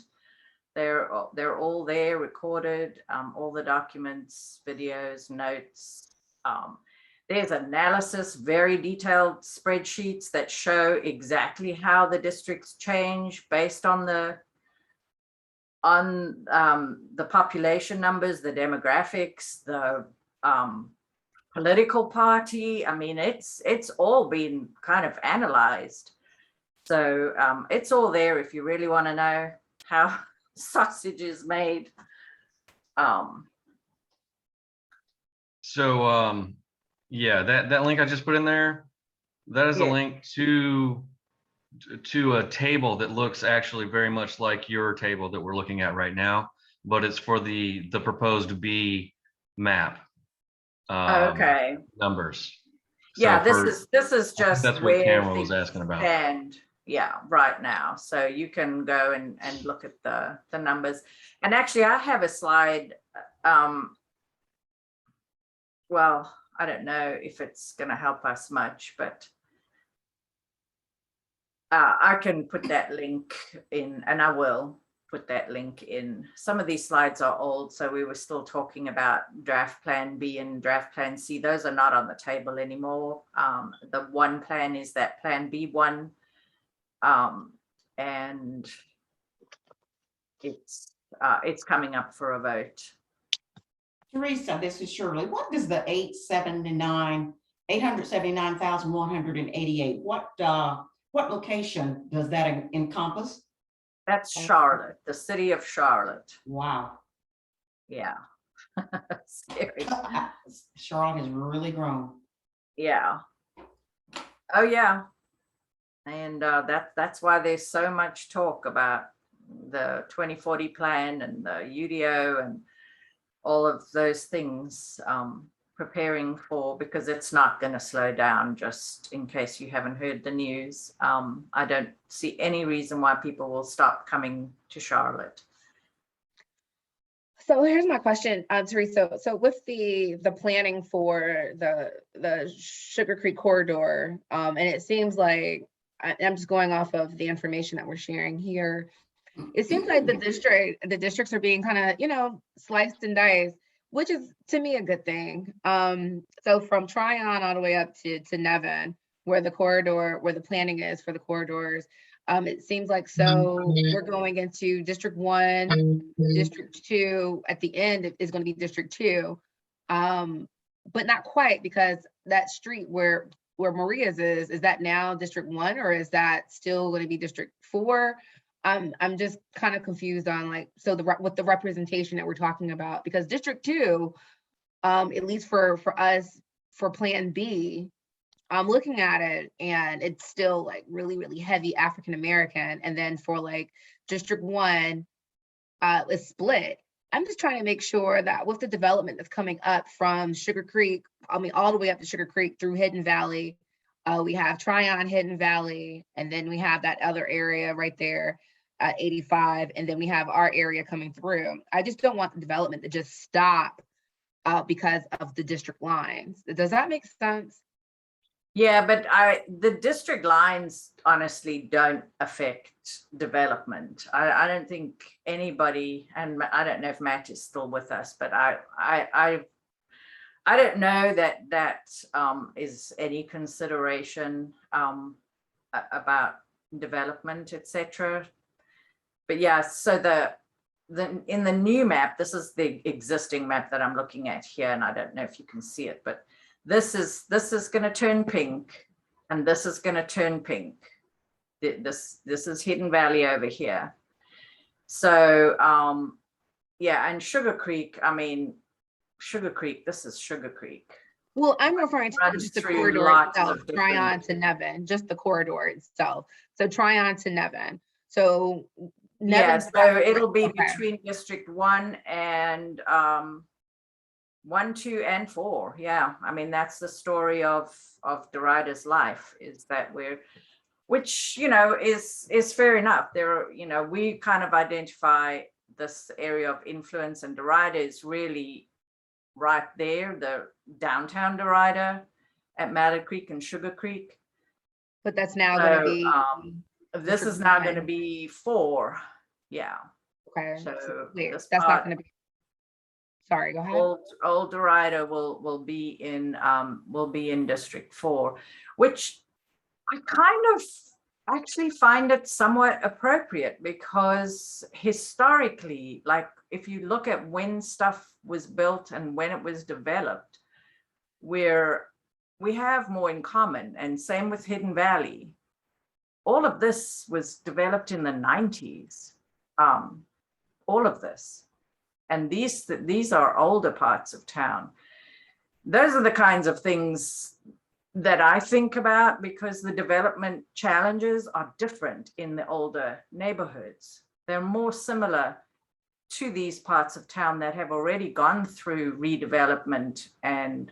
Speaker 1: They're all there, recorded, all the documents, videos, notes. There's analysis, very detailed spreadsheets that show exactly how the districts change based on the population numbers, the demographics, the political party. I mean, it's all been kind of analyzed. So it's all there if you really want to know how sausage is made.
Speaker 3: So yeah, that link I just put in there, that is a link to a table that looks actually very much like your table that we're looking at right now, but it's for the proposed B map.
Speaker 1: Okay.
Speaker 3: Numbers.
Speaker 1: Yeah,
Speaker 3: so
Speaker 1: this is just
Speaker 3: that's what
Speaker 1: where
Speaker 3: Tamara was
Speaker 1: things
Speaker 3: asking about.
Speaker 1: stand, yeah, right now. So you can go and look at the numbers. And actually I have a slide. Well, I don't know if it's going to help us much, but I can put that link in, and I will put that link in. Some of these slides are old, so we were still talking about draft plan B and draft plan C. Those are not on the table anymore. The one plan is that plan B1, and it's coming up for a vote.
Speaker 7: Teresa, this is Shirley. What does the 879,188, what location does that encompass?
Speaker 1: That's Charlotte, the city of Charlotte.
Speaker 7: Wow.
Speaker 1: Yeah. Scary.
Speaker 7: Charlotte has really grown.
Speaker 1: Yeah. Oh yeah. And that's why there's so much talk about the 2040 plan and the UDO and all of those things, preparing for, because it's not going to slow down, just in case you haven't heard the news. I don't see any reason why people will stop coming to Charlotte.
Speaker 9: So here's my question, Teresa. So with the planning for the Sugar Creek corridor, and it seems like, I'm just going off of the information that we're sharing here, it seems like the districts are being kind of, you know, sliced and diced. which is to me a good thing. So from Tryon all the way up to Nevin, where the corridor, where the planning is for the corridors, it seems like we're going into District 1, District 2, at the end is going to be District 2. But not quite, because that street where Maria's is that now District 1, or is that still going to be District 4? I'm just kind of confused on with the representation that we're talking about, because District 2, at least for us, for Plan B, I'm looking at it and it's still like really, really heavy African American. And then for like District 1, is split. I'm just trying to make sure that with the development that's coming up from Sugar Creek, all the way up to Sugar Creek through Hidden Valley, we have Tryon, Hidden Valley, and then we have that other area right there at 85, and then we have our area coming through. I just don't want the development to just stop because of the district lines. Does that make sense?
Speaker 1: Yeah, but the district lines honestly don't affect development. I don't think anybody, and I don't know if Matt is still with us, but I don't know that is any consideration about development, etc. But yeah, so in the new map, this is the existing map that I'm looking at here, and I don't know if you can see it, but this is going to turn pink, and this is going to turn pink. This is Hidden Valley over here. So yeah, and Sugar Creek, Sugar Creek, this is Sugar Creek.
Speaker 9: Well, I'm referring to just the corridor itself, Tryon to Nevin, just the corridor itself. So Tryon to Nevin. So
Speaker 1: yeah, so it'll be between District 1 and 1, 2, and 4. Yeah, that's the story of Derita's life, is that which is fair enough. There are, we kind of identify this area of influence, and Derita is really right there, the downtown Derita at Mallard Creek and Sugar Creek.
Speaker 9: But that's now going to be
Speaker 1: this is now going to be 4. Yeah.
Speaker 9: Okay.
Speaker 1: So
Speaker 9: that's not going to be. Sorry, go ahead.
Speaker 1: Old Derita will be in District 4, which I kind of actually find it somewhat appropriate, because historically, like if you look at when stuff was built and when it was developed, we have more in common. And same with Hidden Valley. All of this was developed in the 90s. All of this. And these are older parts of town. Those are the kinds of things that I think about, because the development challenges are different in the older neighborhoods. They're more similar to these parts of town that have already gone through redevelopment, and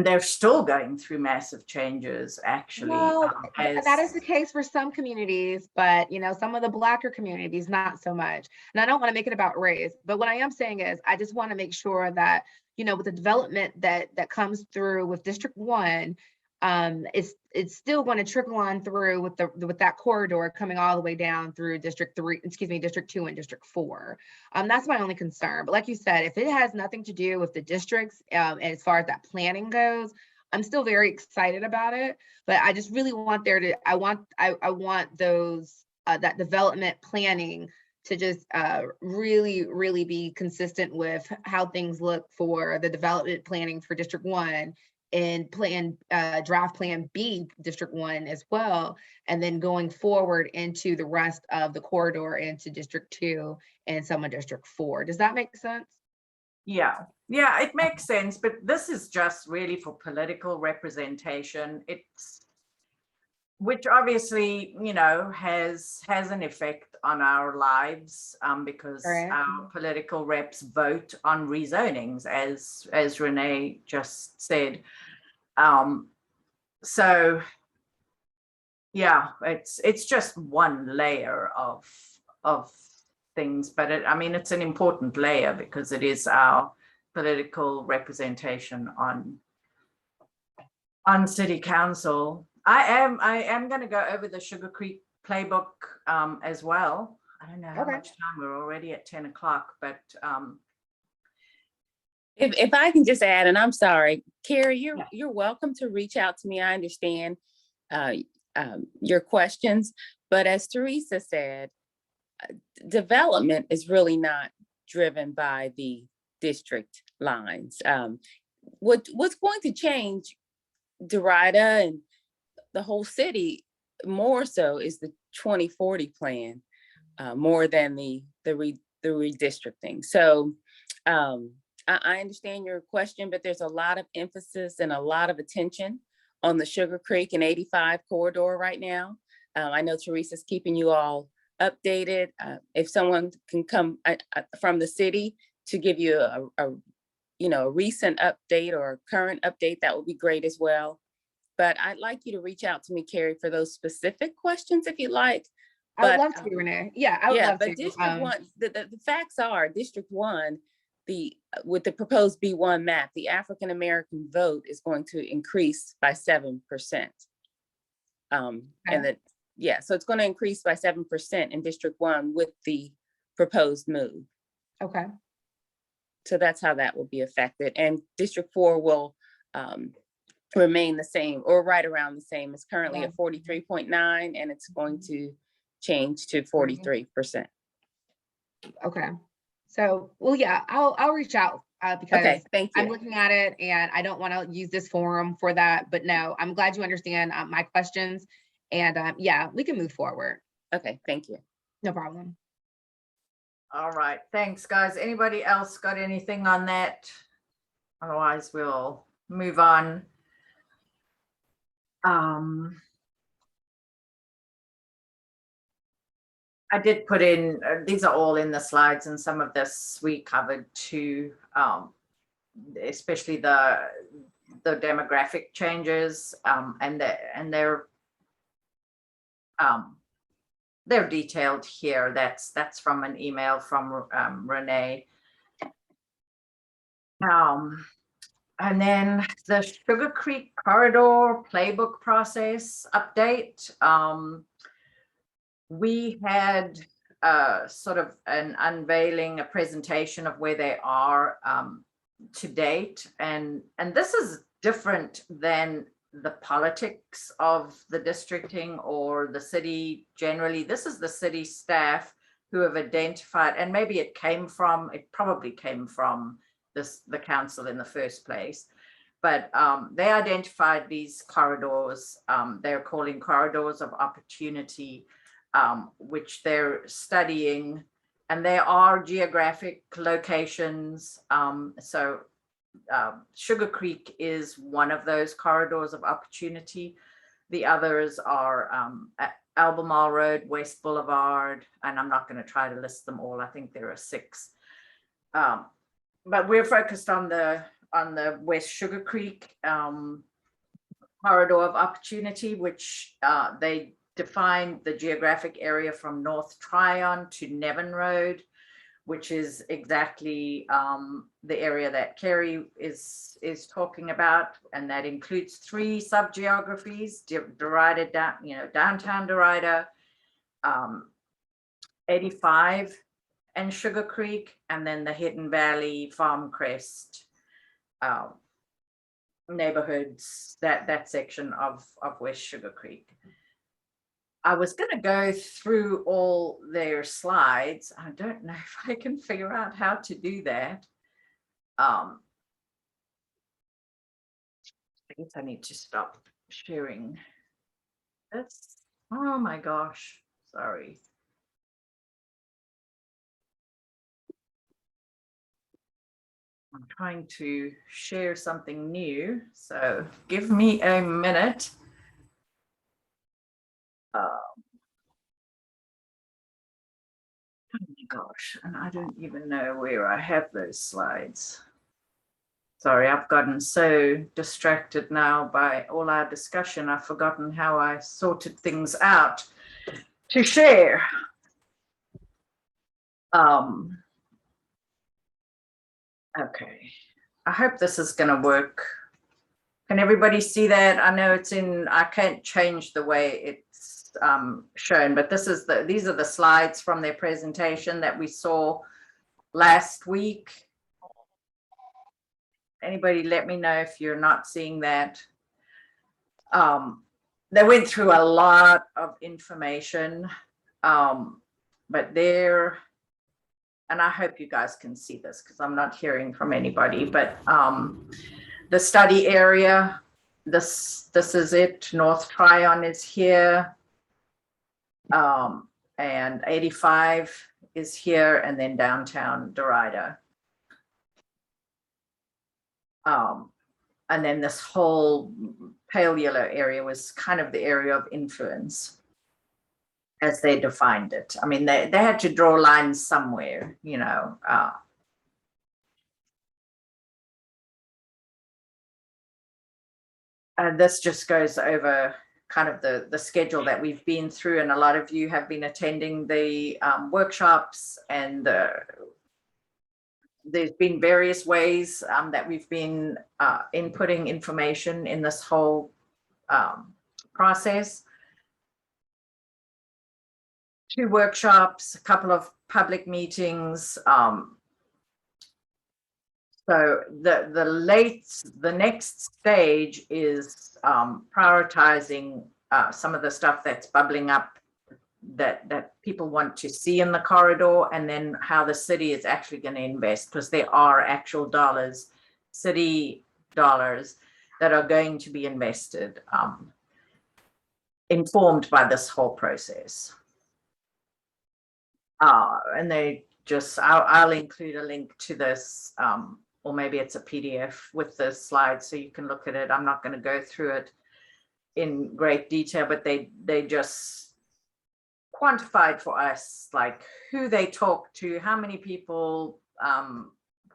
Speaker 1: they're still going through massive changes, actually.
Speaker 9: Well, that is the case for some communities, but some of the Blacker communities, not so much. And I don't want to make it about race, but what I am saying is I just want to make sure that, with the development that comes through with District 1, it's still going to trickle on through with that corridor coming all the way down through District 2 and District 4. That's my only concern. But like you said, if it has nothing to do with the districts, as far as that planning goes, I'm still very excited about it. But I just really want I want those that development planning to just really, really be consistent with how things look for the development planning for District 1 and draft Plan B District 1 as well, and then going forward into the rest of the corridor into District 2 and some of District 4. Does that make sense?
Speaker 1: Yeah, it makes sense, but this is just really for political representation. Which obviously, has an effect on our lives, because our political reps vote on rezonings, as Renee just said. So yeah, it's just one layer of things, but it's an important layer, because it is our political representation on city council. I am going to go over the Sugar Creek playbook as well. I don't know how
Speaker 9: Okay.
Speaker 1: much time, we're already at 10 o'clock, but we're already at 10 o'clock, but
Speaker 11: If I can just add, and I'm sorry, Carrie,
Speaker 1: Yeah.
Speaker 11: you're welcome to reach out to me. I understand your questions, but as Teresa said, development is really not driven by the district lines. What's going to change Derita and the whole city more so is the 2040 plan, more than the redistricting. So I understand your question, but there's a lot of emphasis and a lot of attention on the Sugar Creek and 85 corridor right now. I know Teresa's keeping you all updated. If someone can come from the city to give you a recent update or a current update, that would be great as well. But I'd like you to reach out to me, Carrie, for those specific questions if you'd like.
Speaker 9: I would
Speaker 11: But,
Speaker 9: love to, Renee. Yeah, I would love
Speaker 11: but
Speaker 9: to.
Speaker 11: District 1, the facts are District 1, with the proposed B1 map, the African American vote is going to increase by 7%. So it's going to increase by 7% in District 1 with the proposed move.
Speaker 9: Okay.
Speaker 11: So that's how that will be affected. And District 4 will remain the same or right around the same. It's currently at 43.9 and it's going to change to 43%.
Speaker 9: Okay. So, well, yeah, I'll reach out because
Speaker 11: Okay, thank you.
Speaker 9: I'm looking at it and I don't want to use this forum for that, but no, I'm glad you understand my questions and yeah, we can move forward.
Speaker 11: Okay, thank you.
Speaker 9: No problem.
Speaker 1: all right, thanks, guys. Anybody else got anything on that? Otherwise, we'll move on. I did put in, these are all in the slides, and some of this we covered too, especially the demographic changes, and they're detailed here. That's from an email from Renee. And then the Sugar Creek Corridor Playbook process update. We had sort of an unveiling, a presentation of where they are to date. And this is different than the politics of the districting or the city generally. This is the city staff who have identified, and maybe it probably came from the council in the first place, but they identified these corridors. They're calling corridors of opportunity, which they're studying, and there are geographic locations. So Sugar Creek is one of those corridors of opportunity. The others are Albemarle Road, West Boulevard, and I'm not going to try to list them all. I think there are 6. But we're focused on the West Sugar Creek corridor of opportunity, which they defined the geographic area from North Tryon to Nevin Road, which is exactly the area that Carrie is talking about, and that includes 3 sub-geographies: Derita, downtown Derita, 85 and Sugar Creek, and then the Hidden Valley, Farm Crest neighborhoods, that section of West Sugar Creek. I was going to go through all their slides. I don't know if I can figure out how to do that. I guess I need to stop sharing this. Oh my gosh, sorry. I'm trying to share something new, so give me a minute. Oh my gosh, and I don't even know where I have those slides. Sorry, I've gotten so distracted now by all our discussion. I've forgotten how I sorted things out to share. Okay, I hope this is going to work. Can everybody see that? I know it's in, I can't change the way it's shown, but these are the slides from their presentation that we saw last week. Anybody let me know if you're not seeing that. They went through a lot of information, but there, and I hope you guys can see this because I'm not hearing from anybody, but the study area, this is it. North Tryon is here, and 85 is here, and then downtown Derita. And then this whole pale yellow area was kind of the area of influence as they defined it. I mean, they had to draw lines somewhere, you know. And this just goes over kind of the schedule that we've been through, and a lot of you have been attending the workshops, and there's been various ways that we've been inputting information in this whole process. 2 workshops, a couple of public meetings. So the next stage is prioritizing some of the stuff that's bubbling up that people want to see in the corridor, and then how the city is actually going to invest, because there are actual dollars, city dollars, that are going to be invested, informed by this whole process. And they just, I'll include a link to this, or maybe it's a PDF with the slides so you can look at it. I'm not going to go through it in great detail, but they just quantified for us, like who they talked to, how many people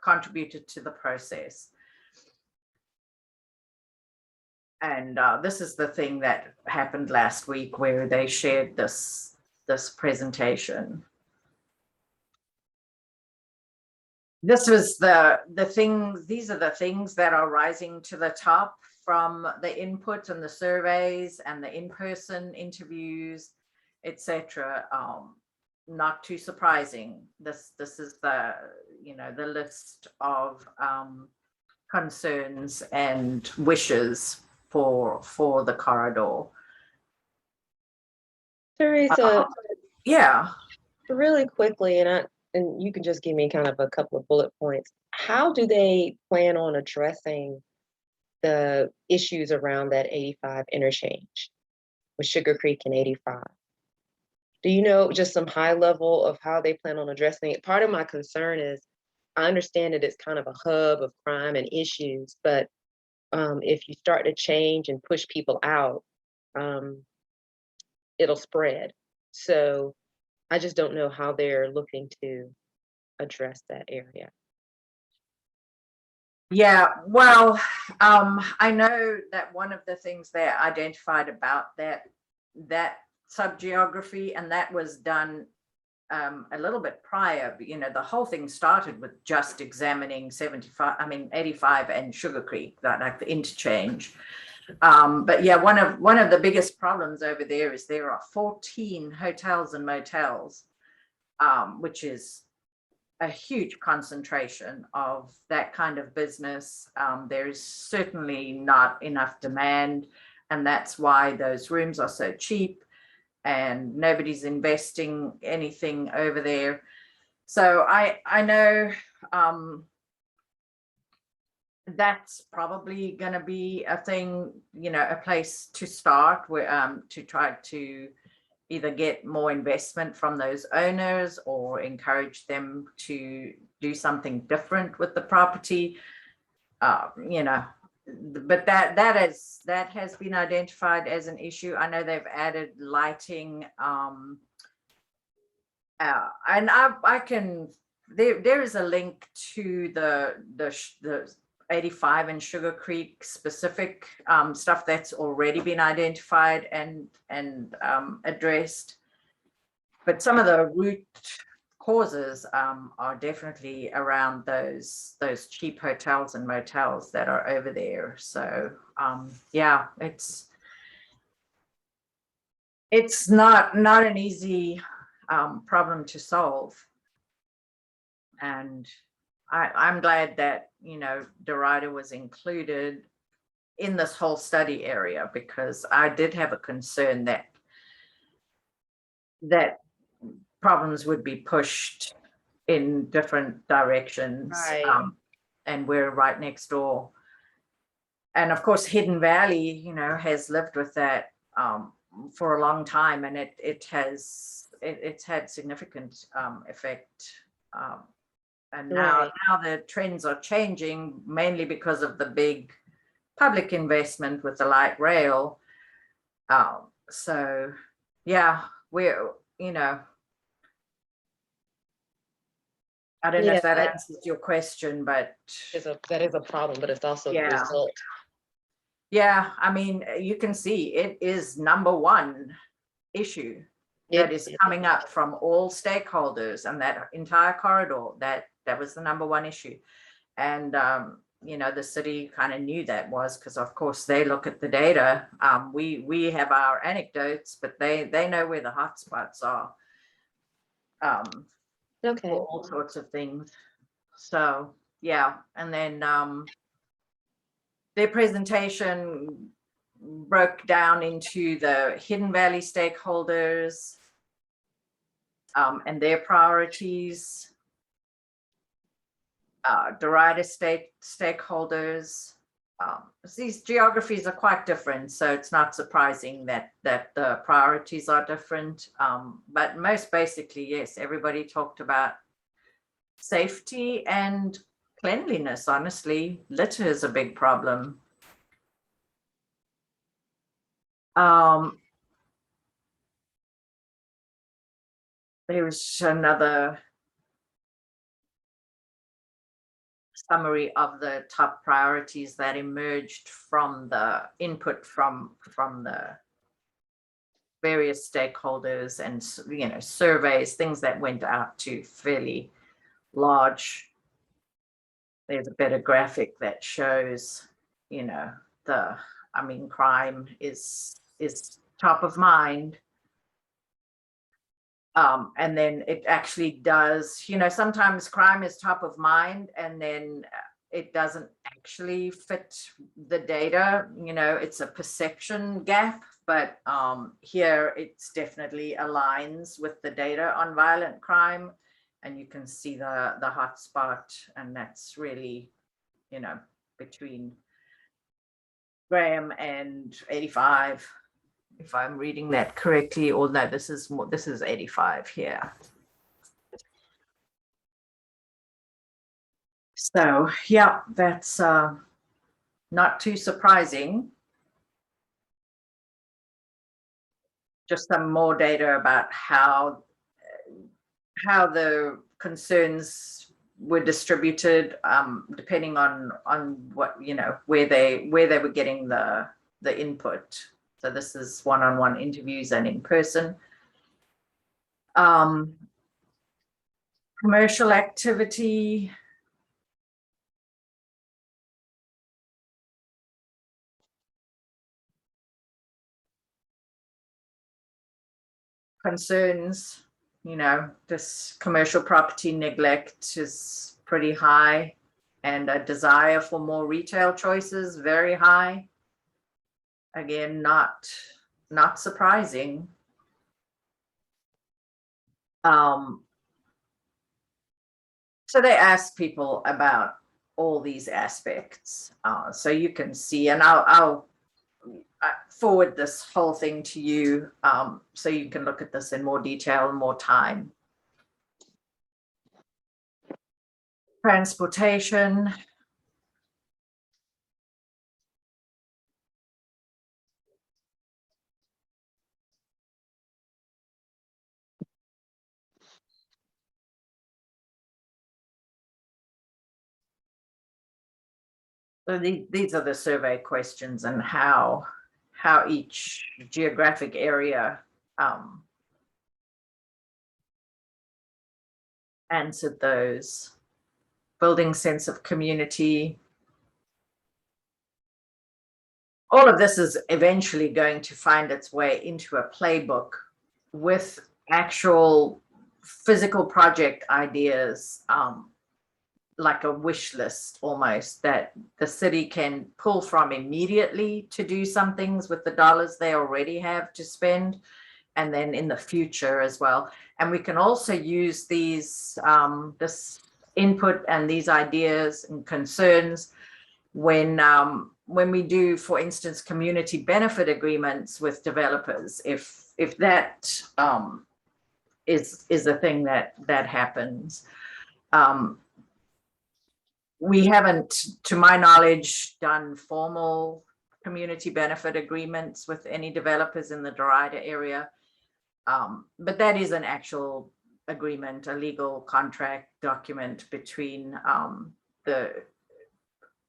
Speaker 1: contributed to the process. And this is the thing that happened last week, where they shared this presentation. This was the things, these are the things that are rising to the top from the input and the surveys and the in-person interviews, etc. Not too surprising. This is the, you know, the list of concerns and wishes for the corridor.
Speaker 12: Teresa,
Speaker 1: yeah,
Speaker 12: really quickly, and you can just give me kind of a couple of bullet points. How do they plan on addressing the issues around that 85 interchange with Sugar Creek and 85? Do you know just some high level of how they plan on addressing it? Part of my concern is, I understand that it's kind of a hub of crime and issues, but if you start to change and push people out, it'll spread. So I just don't know how they're looking to address that area.
Speaker 1: Yeah, well, I know that one of the things they identified about that subgeography, and that was done a little bit prior, you know, the whole thing started with just examining 85 and Sugar Creek, that like the interchange. But yeah, one of the biggest problems over there is there are 14 hotels and motels, which is a huge concentration of that kind of business. There's certainly not enough demand, and that's why those rooms are so cheap and nobody's investing anything over there. So I know that's probably going to be a thing, you know, a place to start where to try to either get more investment from those owners or encourage them to do something different with the property, you know. But that has been identified as an issue. I know they've added lighting, and I can, there is a link to the 85 and Sugar Creek specific stuff that's already been identified and addressed. But some of the root causes are definitely around those cheap hotels and motels that are over there. So yeah, it's it's not an easy problem to solve. And I'm glad that, you know, Derita was included in this whole study area, because I did have a concern that problems would be pushed in different directions.
Speaker 12: Right.
Speaker 1: And we're right next door. And of course, Hidden Valley, you know, has lived with that for a long time, and it's had significant effect. And now the trends are changing, mainly because of the big public investment with the light rail. So yeah, we're, you know, I don't know if that answers your question, but
Speaker 12: that is a problem, but it's also the result.
Speaker 1: Yeah, I mean, you can see it is #1 issue that is coming up from all stakeholders, and that entire corridor, that was the #1 issue. And you know, the city kind of knew that was, because of course they look at the data. We have our anecdotes, but they know where the hotspots are.
Speaker 12: Okay.
Speaker 1: For all sorts of things. So yeah, and then their presentation broke down into the Hidden Valley stakeholders and their priorities, Derita stakeholders. These geographies are quite different, so it's not surprising that the priorities are different. But most basically, yes, everybody talked about safety and cleanliness. Honestly, litter is a big problem. There was another summary of the top priorities that emerged from the input from the various stakeholders, and, you know, surveys, things that went out to fairly large. There's a better graphic that shows, you know, crime is top of mind. And then it actually does, you know, sometimes crime is top of mind and then it doesn't actually fit the data, you know, it's a perception gap, but here it's definitely aligns with the data on violent crime, and you can see the hotspot, and that's really, you know, between Graham and 85. If I'm reading that correctly, or no, this is 85 here. So yeah, that's not too surprising. Just some more data about how the concerns were distributed, depending on what, you know, where they were getting the input. So this is one-on-one interviews and in person. Commercial activity. Concerns, you know, this commercial property neglect is pretty high, and a desire for more retail choices, very high. Again, not surprising. So they asked people about all these aspects. So you can see, and I'll forward this whole thing to you so you can look at this in more detail and more time. Transportation. So these are the survey questions, and how each geographic area answered those. Building sense of community. all of this is eventually going to find its way into a playbook with actual physical project ideas, like a wish list almost, that the city can pull from immediately to do some things with the dollars they already have to spend, and then in the future as well. And we can also use these, this input and these ideas and concerns when we do, for instance, community benefit agreements with developers, if that is a thing that happens. We haven't, to my knowledge, done formal community benefit agreements with any developers in the Derita area. But that is an actual agreement, a legal contract document between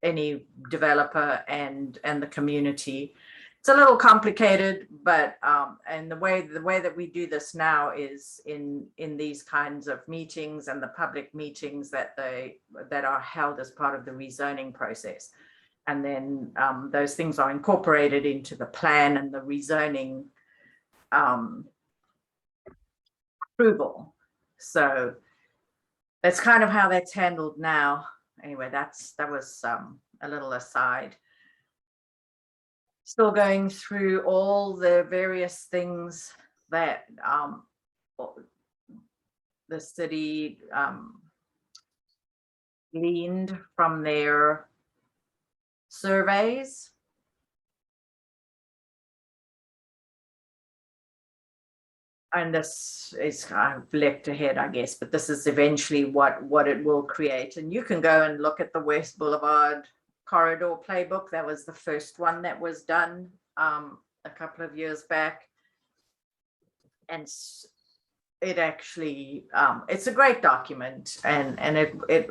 Speaker 1: any developer and the community. It's a little complicated, but and the way that we do this now is in these kinds of meetings and the public meetings that are held as part of the rezoning process. And then those things are incorporated into the plan and the rezoning approval. So that's kind of how that's handled now. Anyway, that was a little aside. Still going through all the various things that the city gleaned from their surveys. And this is, I've leapt ahead, I guess, but this is eventually what it will create. And you can go and look at the West Boulevard corridor playbook. That was the first one that was done a couple of years back. And it actually, it's a great document, and it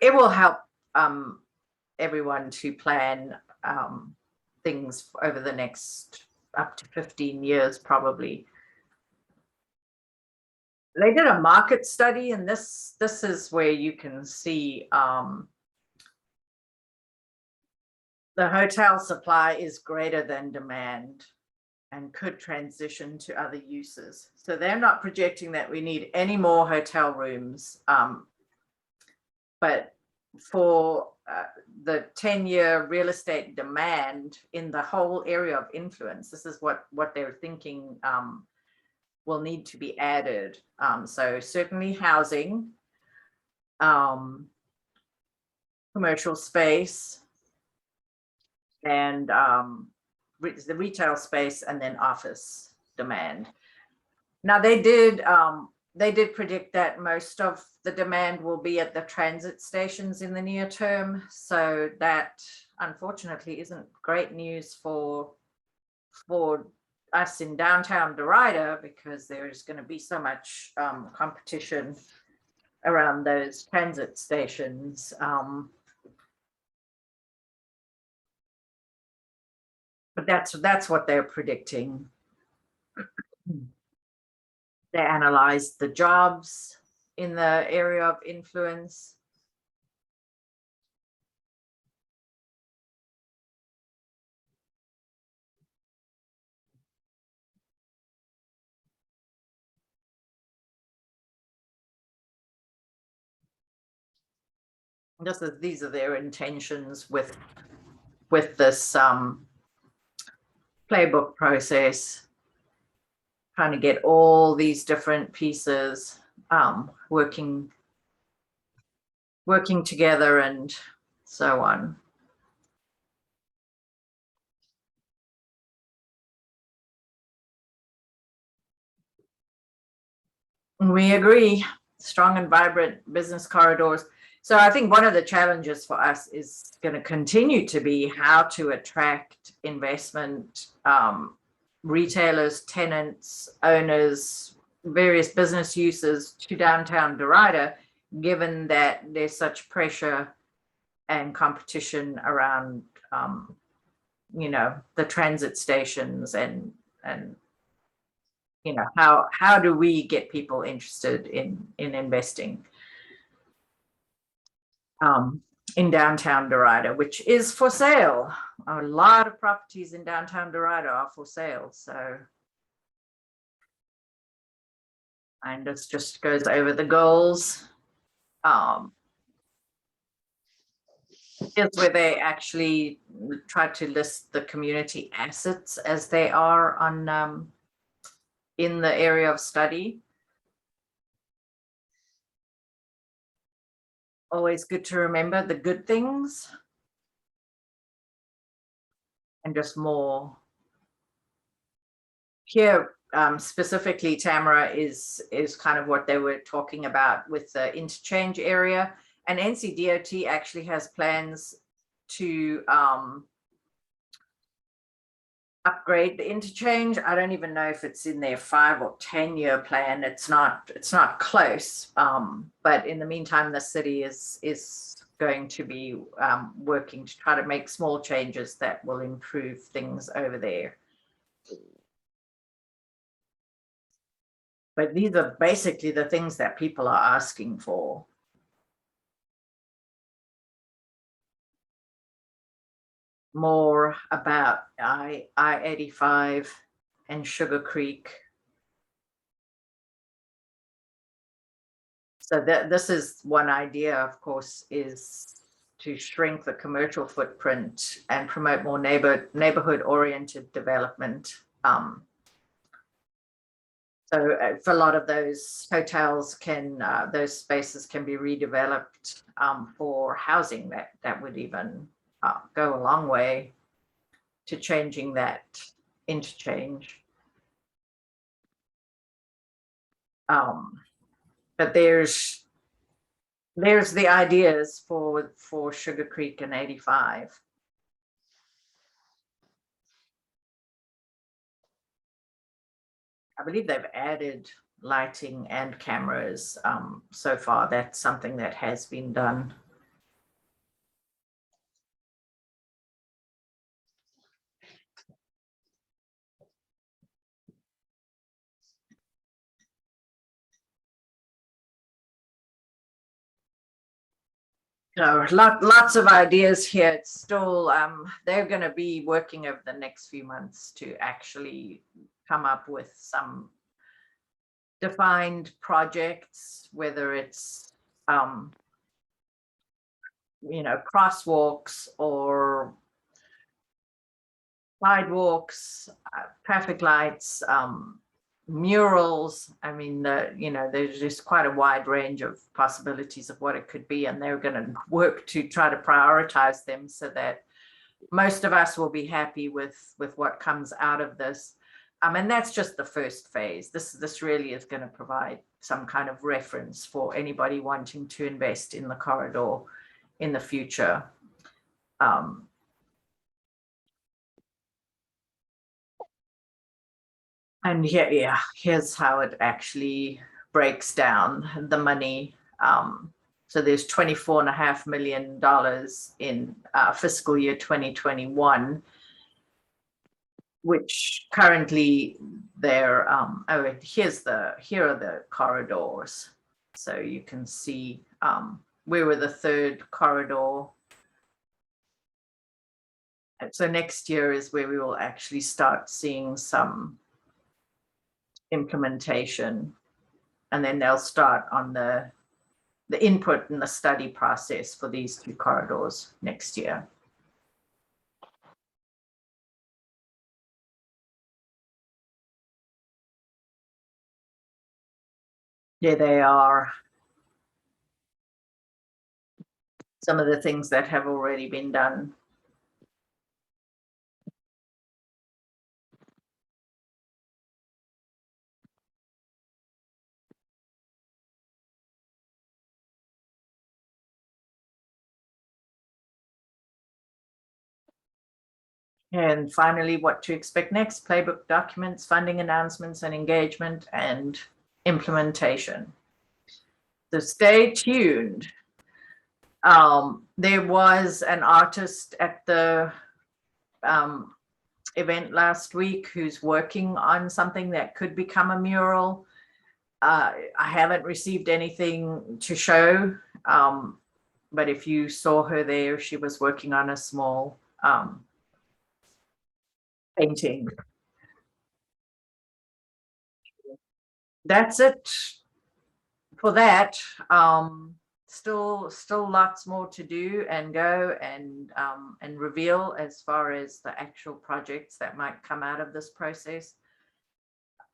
Speaker 1: will help everyone to plan things over the next up to 15 years, probably. They did a market study, and this is where you can see the hotel supply is greater than demand and could transition to other uses. So they're not projecting that we need any more hotel rooms, but for the 10-year real estate demand in the whole area of influence, this is what they're thinking will need to be added. So certainly housing, commercial space, and the retail space, and then office demand. Now they did predict that most of the demand will be at the transit stations in the near term. So that unfortunately isn't great news for us in downtown Derita, because there's going to be so much competition around those transit stations. But that's what they're predicting. They analyzed the jobs in the area of influence. These are their intentions with this playbook process, trying to get all these different pieces working together and so on. We agree, strong and vibrant business corridors. So I think one of the challenges for us is going to continue to be how to attract investment, retailers, tenants, owners, various business users to downtown Derita, given that there's such pressure and competition around, the transit stations and how do we get people interested in investing? in downtown Derita, which is for sale. A lot of properties in downtown Derita are for sale, so. And this just goes over the goals. Here's where they actually try to list the community assets as they are on in the area of study. Always good to remember the good things. And just more. Here, specifically, Tamara is kind of what they were talking about with the interchange area. And NCDOT actually has plans to upgrade the interchange. I don't even know if it's in their 5 or 10-year plan. It's not close. But in the meantime, the city is going to be working to try to make small changes that will improve things over there. But these are basically the things that people are asking for. More about I-85 and Sugar Creek. So this is one idea, of course, is to shrink the commercial footprint and promote more neighborhood-oriented development. So for a lot of those hotels those spaces can be redeveloped for housing. That would even go a long way to changing that interchange. But there's the ideas for Sugar Creek and 85. I believe they've added lighting and cameras so far. That's something that has been done. So lots of ideas here. It's still, they're going to be working over the next few months to actually come up with some defined projects, whether it's, crosswalks or sidewalks, traffic lights, murals. I mean, there's just quite a wide range of possibilities of what it could be, and they're going to work to try to prioritize them so that most of us will be happy with what comes out of this. And that's just the first phase. This really is going to provide some kind of reference for anybody wanting to invest in the corridor in the future. And here's how it actually breaks down the money. So there's $24.5 million in fiscal year 2021, which currently here are the corridors. So you can see we were the third corridor. And so next year is where we will actually start seeing some implementation, and then they'll start on the input and the study process for these 2 corridors next year. Here they are. Some of the things that have already been done. And finally, what to expect next: playbook documents, funding announcements, and engagement and implementation. So stay tuned. There was an artist at the event last week who's working on something that could become a mural. I haven't received anything to show. but if you saw her there, she was working on a small painting. That's it for that. Still lots more to do and go and reveal as far as the actual projects that might come out of this process.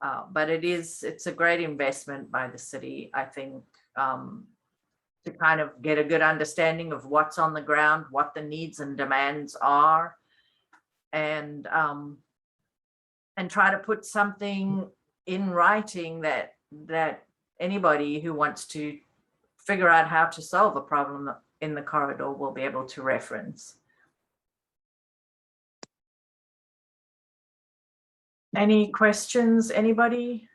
Speaker 1: But it's a great investment by the city, I think, to kind of get a good understanding of what's on the ground, what the needs and demands are, and try to put something in writing that anybody who wants to figure out how to solve a problem in the corridor will be able to reference. Any questions, anybody?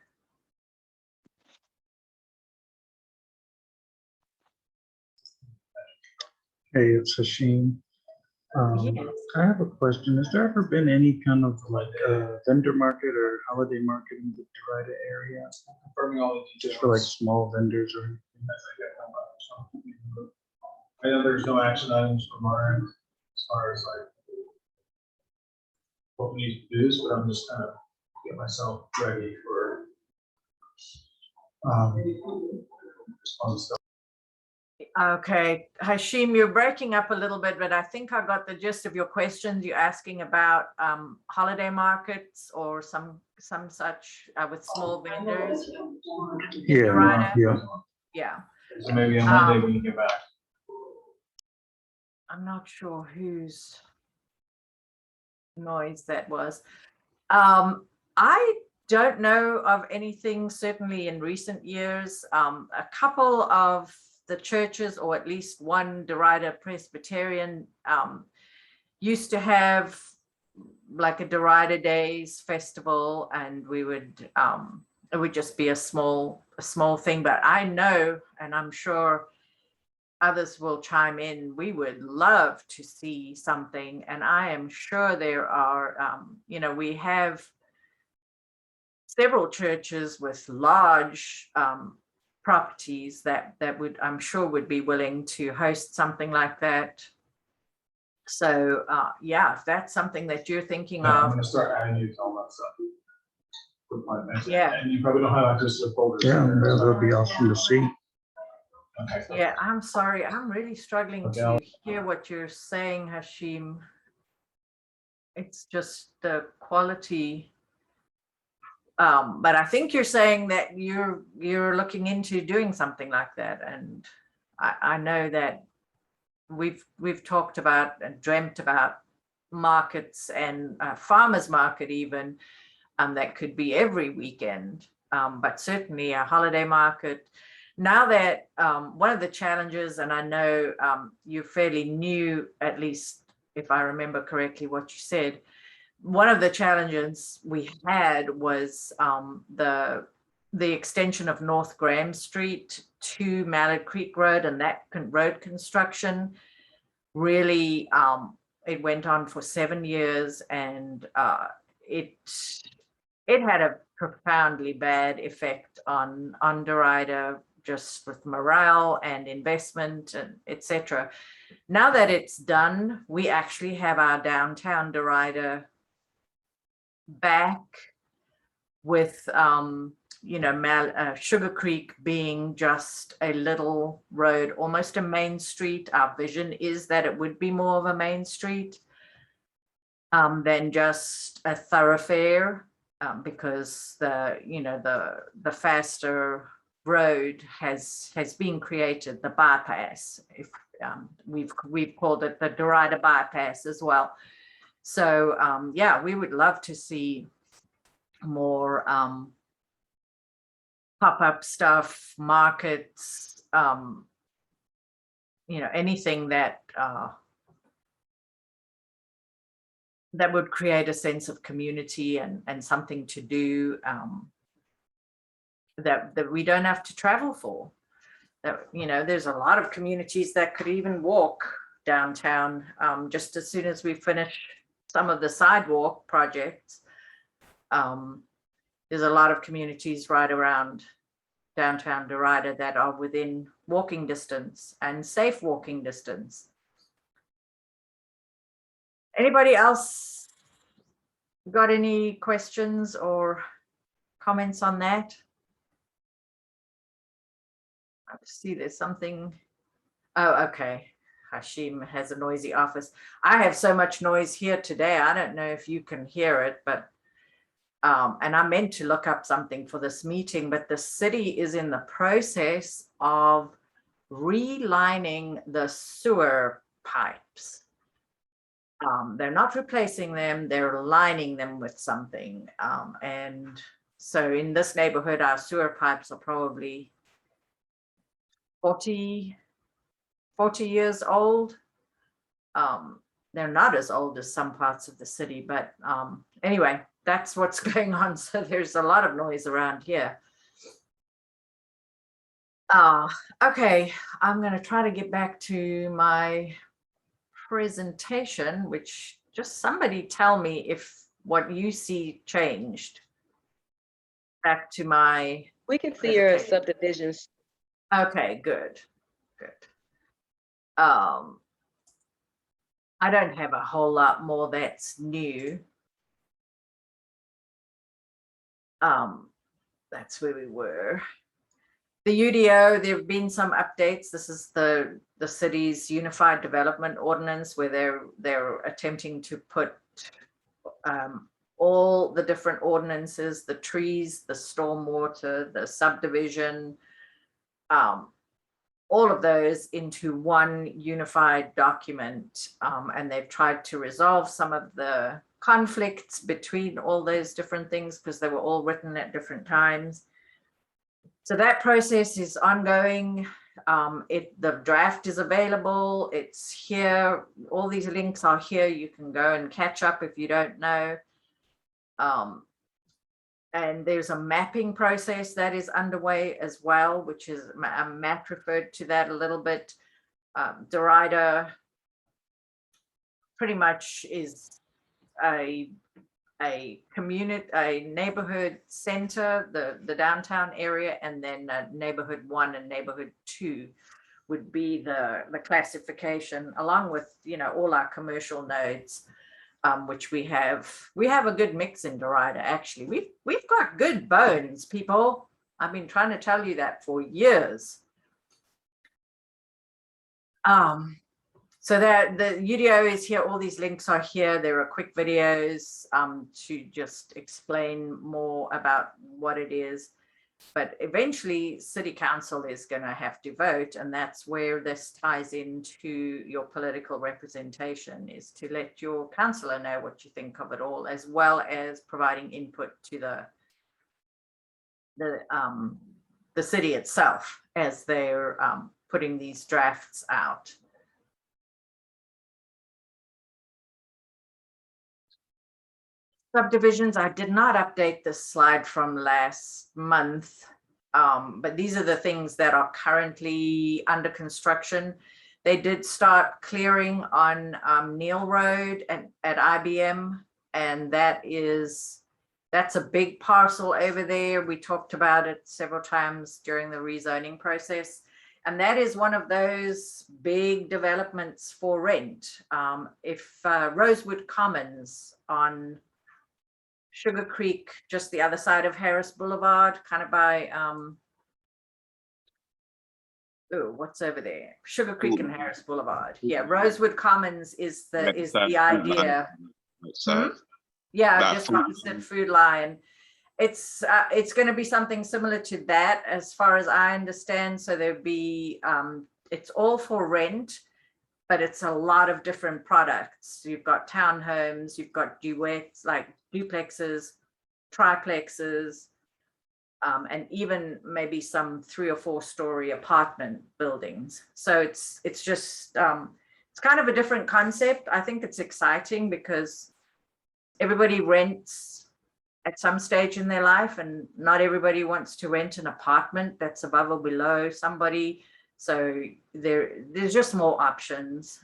Speaker 6: Hey, it's Hashim.
Speaker 1: Yes.
Speaker 6: I have a question. Has there ever been any kind of like vendor market or holiday market in the Derita area? Just for like small vendors or anything?
Speaker 13: I know there's no action items from our end as far as like what we need to do, but I'm just kind of get myself ready for fun stuff.
Speaker 1: Okay, Hashim, you're breaking up a little bit, but I think I got the gist of your questions. You're asking about holiday markets or some such with small vendors.
Speaker 6: Yeah,
Speaker 1: Yeah.
Speaker 13: So maybe on Monday when you get back.
Speaker 1: I'm not sure whose noise that was. I don't know of anything, certainly in recent years. A couple of the churches, or at least one Derita Presbyterian, used to have like a Derita Days festival, and we would it would just be a small thing. But I know, and I'm sure others will chime in, we would love to see something, and I am sure there are, we have several churches with large properties that would, I'm sure, would be willing to host something like that. So yeah, if that's something that you're thinking
Speaker 13: I'm
Speaker 1: of.
Speaker 13: gonna start adding you to all that stuff. Good point, man.
Speaker 1: Yeah.
Speaker 13: And you probably don't have access to the folders.
Speaker 6: yeah, that would be awesome to see.
Speaker 13: Okay.
Speaker 1: Yeah, I'm sorry. I'm really struggling
Speaker 13: Okay,
Speaker 1: to hear what you're saying, Hashim. It's just the quality. But I think you're saying that you're looking into doing something like that. And I know that we've talked about and dreamt about markets and farmers market even, that could be every weekend, but certainly a holiday market. Now that one of the challenges, and I know you're fairly new, at least if I remember correctly what you said, one of the challenges we had was the extension of North Graham Street to Mallard Creek Road, and that road construction really, it went on for 7 years, and it had a profoundly bad effect on Derita, just with morale and investment and etc. Now that it's done, we actually have our downtown Derita back, with Sugar Creek being just a little road, almost a main street. Our vision is that it would be more of a main street than just a thoroughfare, because the faster road has been created, the bypass. If we've called it the Derita bypass as well. So yeah, we would love to see more pop-up stuff, markets, anything that would create a sense of community and something to do, that we don't have to travel for. That, there's a lot of communities that could even walk downtown, just as soon as we finish some of the sidewalk projects. There's a lot of communities right around downtown Derita that are within walking distance and safe walking distance. Anybody else got any questions or comments on that? I see there's something. Oh, okay. Hashim has a noisy office. I have so much noise here today. I don't know if you can hear it, but and I meant to look up something for this meeting, but the city is in the process of relining the sewer pipes. They're not replacing them, they're lining them with something. And so in this neighborhood, our sewer pipes are probably 40 years old. They're not as old as some parts of the city, but anyway, that's what's going on. So there's a lot of noise around here. Okay, I'm going to try to get back to my presentation, which just somebody tell me if what you see changed. Back to my.
Speaker 12: We can see your subdivisions.
Speaker 1: Okay, good. I don't have a whole lot more that's new. That's where we were. The UDO, there have been some updates. This is the city's unified development ordinance, where they're attempting to put all the different ordinances, the trees, the stormwater, the subdivision, all of those into one unified document. And they've tried to resolve some of the conflicts between all those different things because they were all written at different times. So that process is ongoing. The draft is available. It's here. All these links are here. You can go and catch up if you don't know. And there's a mapping process that is underway as well, which is, Matt referred to that a little bit. Derita pretty much is a community, a neighborhood center, the downtown area, and then neighborhood 1 and neighborhood 2 would be the classification, along with, you know, all our commercial nodes, which we have a good mix in Derita. Actually, we've got good bones, people. I've been trying to tell you that for years. So that the UDO is here, all these links are here. There are quick videos to just explain more about what it is. But eventually City Council is going to have to vote, and that's where this ties into your political representation, is to let your councillor know what you think of it all, as well as providing input to the city itself as they're putting these drafts out. Subdivisions, I did not update this slide from last month, but these are the things that are currently under construction. They did start clearing on Neil Road at IBM, and that's a big parcel over there. We talked about it several times during the rezoning process, and that is one of those big developments for rent. If Rosewood Commons on Sugar Creek, just the other side of Harris Boulevard, kind of by what's over there? Sugar Creek and Harris Boulevard. Yeah, Rosewood Commons is the idea. Yeah, just opposite Food Lion. It's going to be something similar to that, as far as I understand. So there'd be it's all for rent, but it's a lot of different products. You've got townhomes, you've got duets, like duplexes, triplexes, and even maybe some 3 or 4 story apartment buildings. So it's just it's kind of a different concept. I think it's exciting because everybody rents at some stage in their life, and not everybody wants to rent an apartment that's above or below somebody. So there's just more options.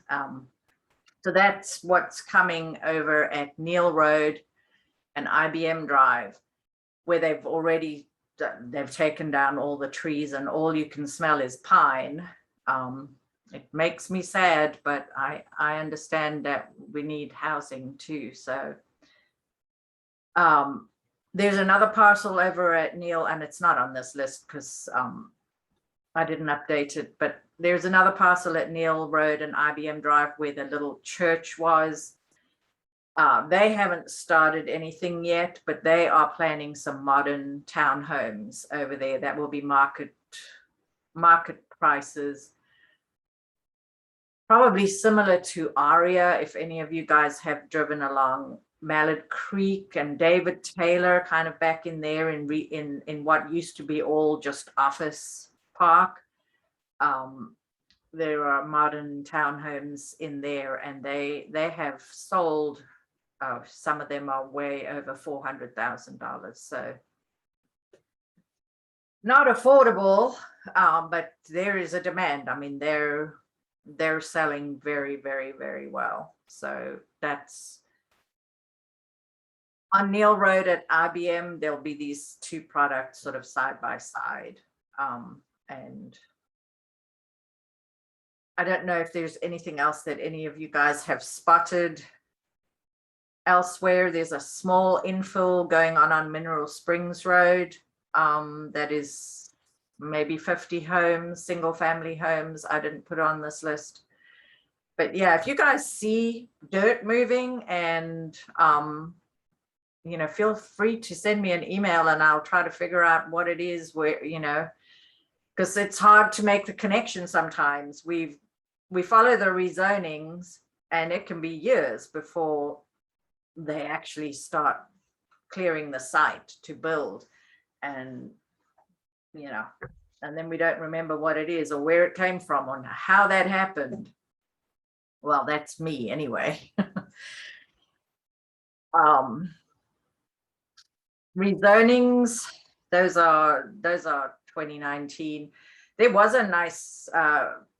Speaker 1: So that's what's coming over at Neil Road and IBM Drive, where they've already they've taken down all the trees and all you can smell is pine. It makes me sad, but I understand that we need housing too. So there's another parcel over at Neil, and it's not on this list because I didn't update it, but there's another parcel at Neil Road and IBM Drive where the little church was. They haven't started anything yet, but they are planning some modern townhomes over there that will be market prices. Probably similar to Aria, if any of you guys have driven along Mallard Creek and David Taylor, kind of back in there in what used to be all just office park. There are modern townhomes in there, and they have sold. Some of them are way over $400,000. So not affordable, but there is a demand. I mean, they're selling very, very, very well. So that's on Neil Road at IBM. There'll be these two products sort of side by side. And I don't know if there's anything else that any of you guys have spotted elsewhere. There's a small infill going on Mineral Springs Road that is maybe 50 homes, single family homes. I didn't put on this list. But yeah, if you guys see dirt moving, and you know, feel free to send me an email and I'll try to figure out what it is, where, you know, because it's hard to make the connection sometimes. We follow the rezonings and it can be years before they actually start clearing the site to build, and you know, and then we don't remember what it is or where it came from or how that happened. Well, that's me anyway. Rezonings, those are 2019. There was a nice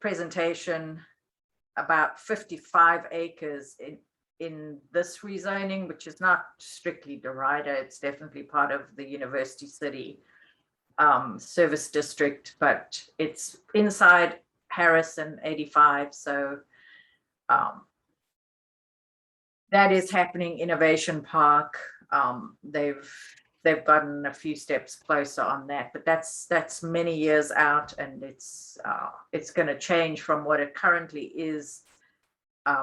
Speaker 1: presentation about 55 acres in this rezoning, which is not strictly Derita. It's definitely part of the University City service district, but it's inside Harris and 85. So that is happening. Innovation Park. They've gotten a few steps closer on that, but that's many years out, and it's going to change from what it currently is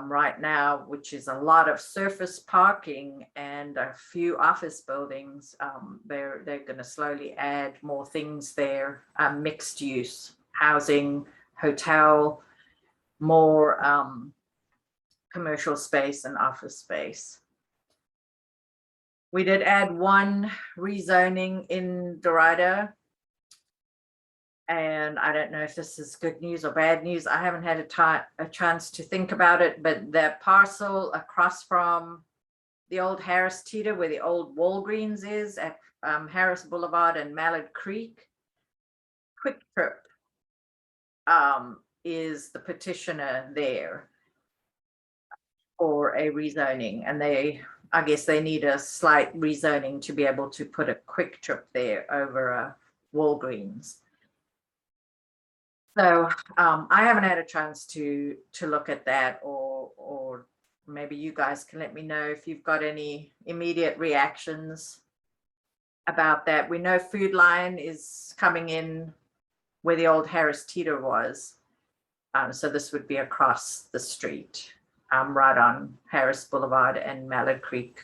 Speaker 1: right now, which is a lot of surface parking and a few office buildings. They're going to slowly add more things there, mixed use, housing, hotel, more commercial space and office space. We did add one rezoning in Derita, and I don't know if this is good news or bad news. I haven't had a chance to think about it, but the parcel across from the old Harris Teeter, where the old Walgreens is at Harris Boulevard and Mallard Creek, Quick Trip is the petitioner there for a rezoning, and I guess they need a slight rezoning to be able to put a Quick Trip there over a Walgreens. So I haven't had a chance to look at that, or maybe you guys can let me know if you've got any immediate reactions about that. We know Food Line is coming in where the old Harris Teeter was. So this would be across the street, right on Harris Boulevard and Mallard Creek.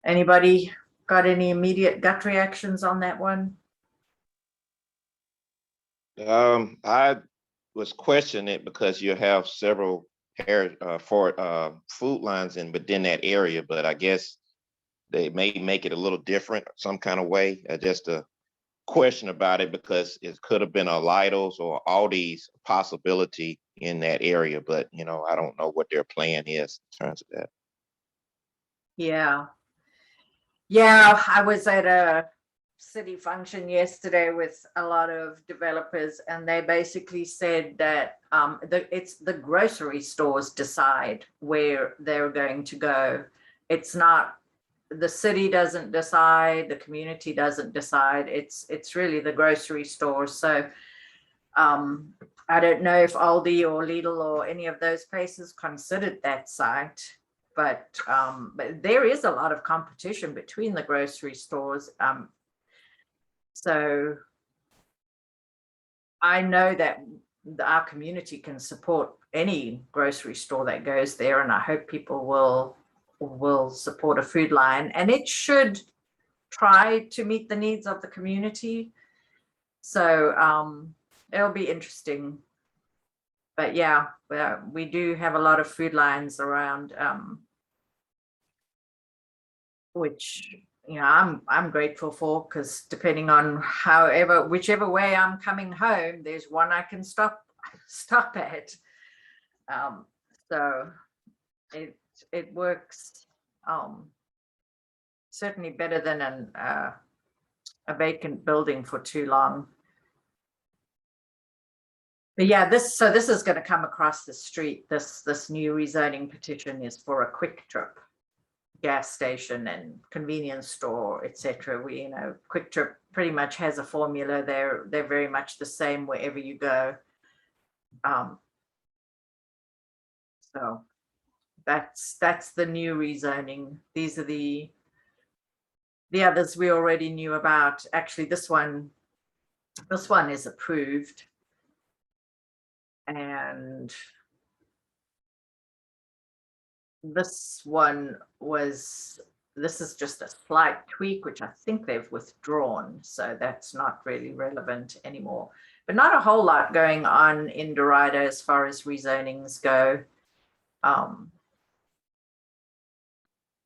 Speaker 1: Anybody got any immediate gut reactions on that one?
Speaker 5: I was questioning it because you have several food lines within that area, but I guess they may make it a little different some kind of way. Just a question about it, because it could have been a Lidl's or Aldi's possibility in that area, but you know, I don't know what their plan is in terms of that.
Speaker 1: Yeah, I was at a city function yesterday with a lot of developers, and they basically said that it's the grocery stores decide where they're going to go. It's not the city doesn't decide, the community doesn't decide. It's really the grocery stores. So I don't know if Aldi or Lidl or any of those places considered that site, but there is a lot of competition between the grocery stores. So I know that our community can support any grocery store that goes there, and I hope people will support a food line, and it should try to meet the needs of the community. So it'll be interesting. But yeah, we do have a lot of food lines around, which, you know, I'm grateful for, because depending on whichever way I'm coming home, there's one I can stop at. So it works certainly better than a vacant building for too long. But yeah, this is going to come across the street. This new rezoning petition is for a Quick Trip gas station and convenience store, etc. We, you know, Quick Trip pretty much has a formula. They're very much the same wherever you go. So that's the new rezoning. These are the others we already knew about. Actually, this one is approved. And this is just a slight tweak, which I think they've withdrawn. So that's not really relevant anymore. But not a whole lot going on in Derita as far as rezonings go.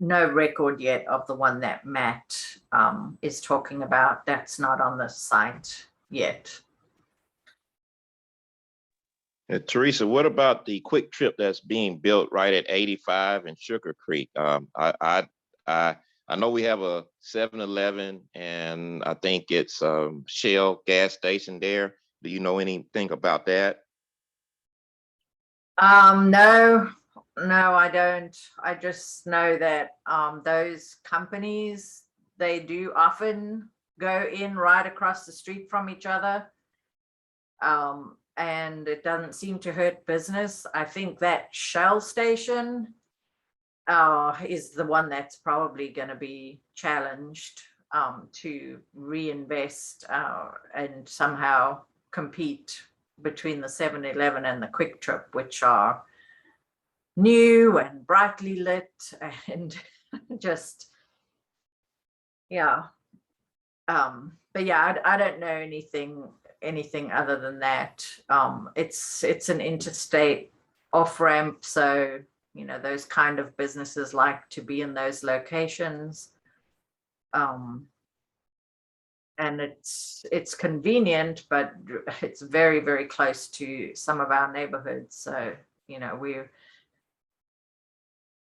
Speaker 1: No record yet of the one that Matt is talking about. That's not on the site yet.
Speaker 5: Teresa, what about the Quick Trip that's being built right at 85 and Sugar Creek? I know we have a 7-Eleven, and I think it's Shell gas station there. Do you know anything about that?
Speaker 1: No, I don't. I just know that those companies, they do often go in right across the street from each other. And it doesn't seem to hurt business. I think that Shell station is the one that's probably going to be challenged to reinvest and somehow compete between the 7-Eleven and the Quick Trip, which are new and brightly lit and just, yeah. But yeah, I don't know anything other than that. It's an interstate off-ramp, so you know those kind of businesses like to be in those locations, and it's convenient, but it's very, very close to some of our neighborhoods. So you know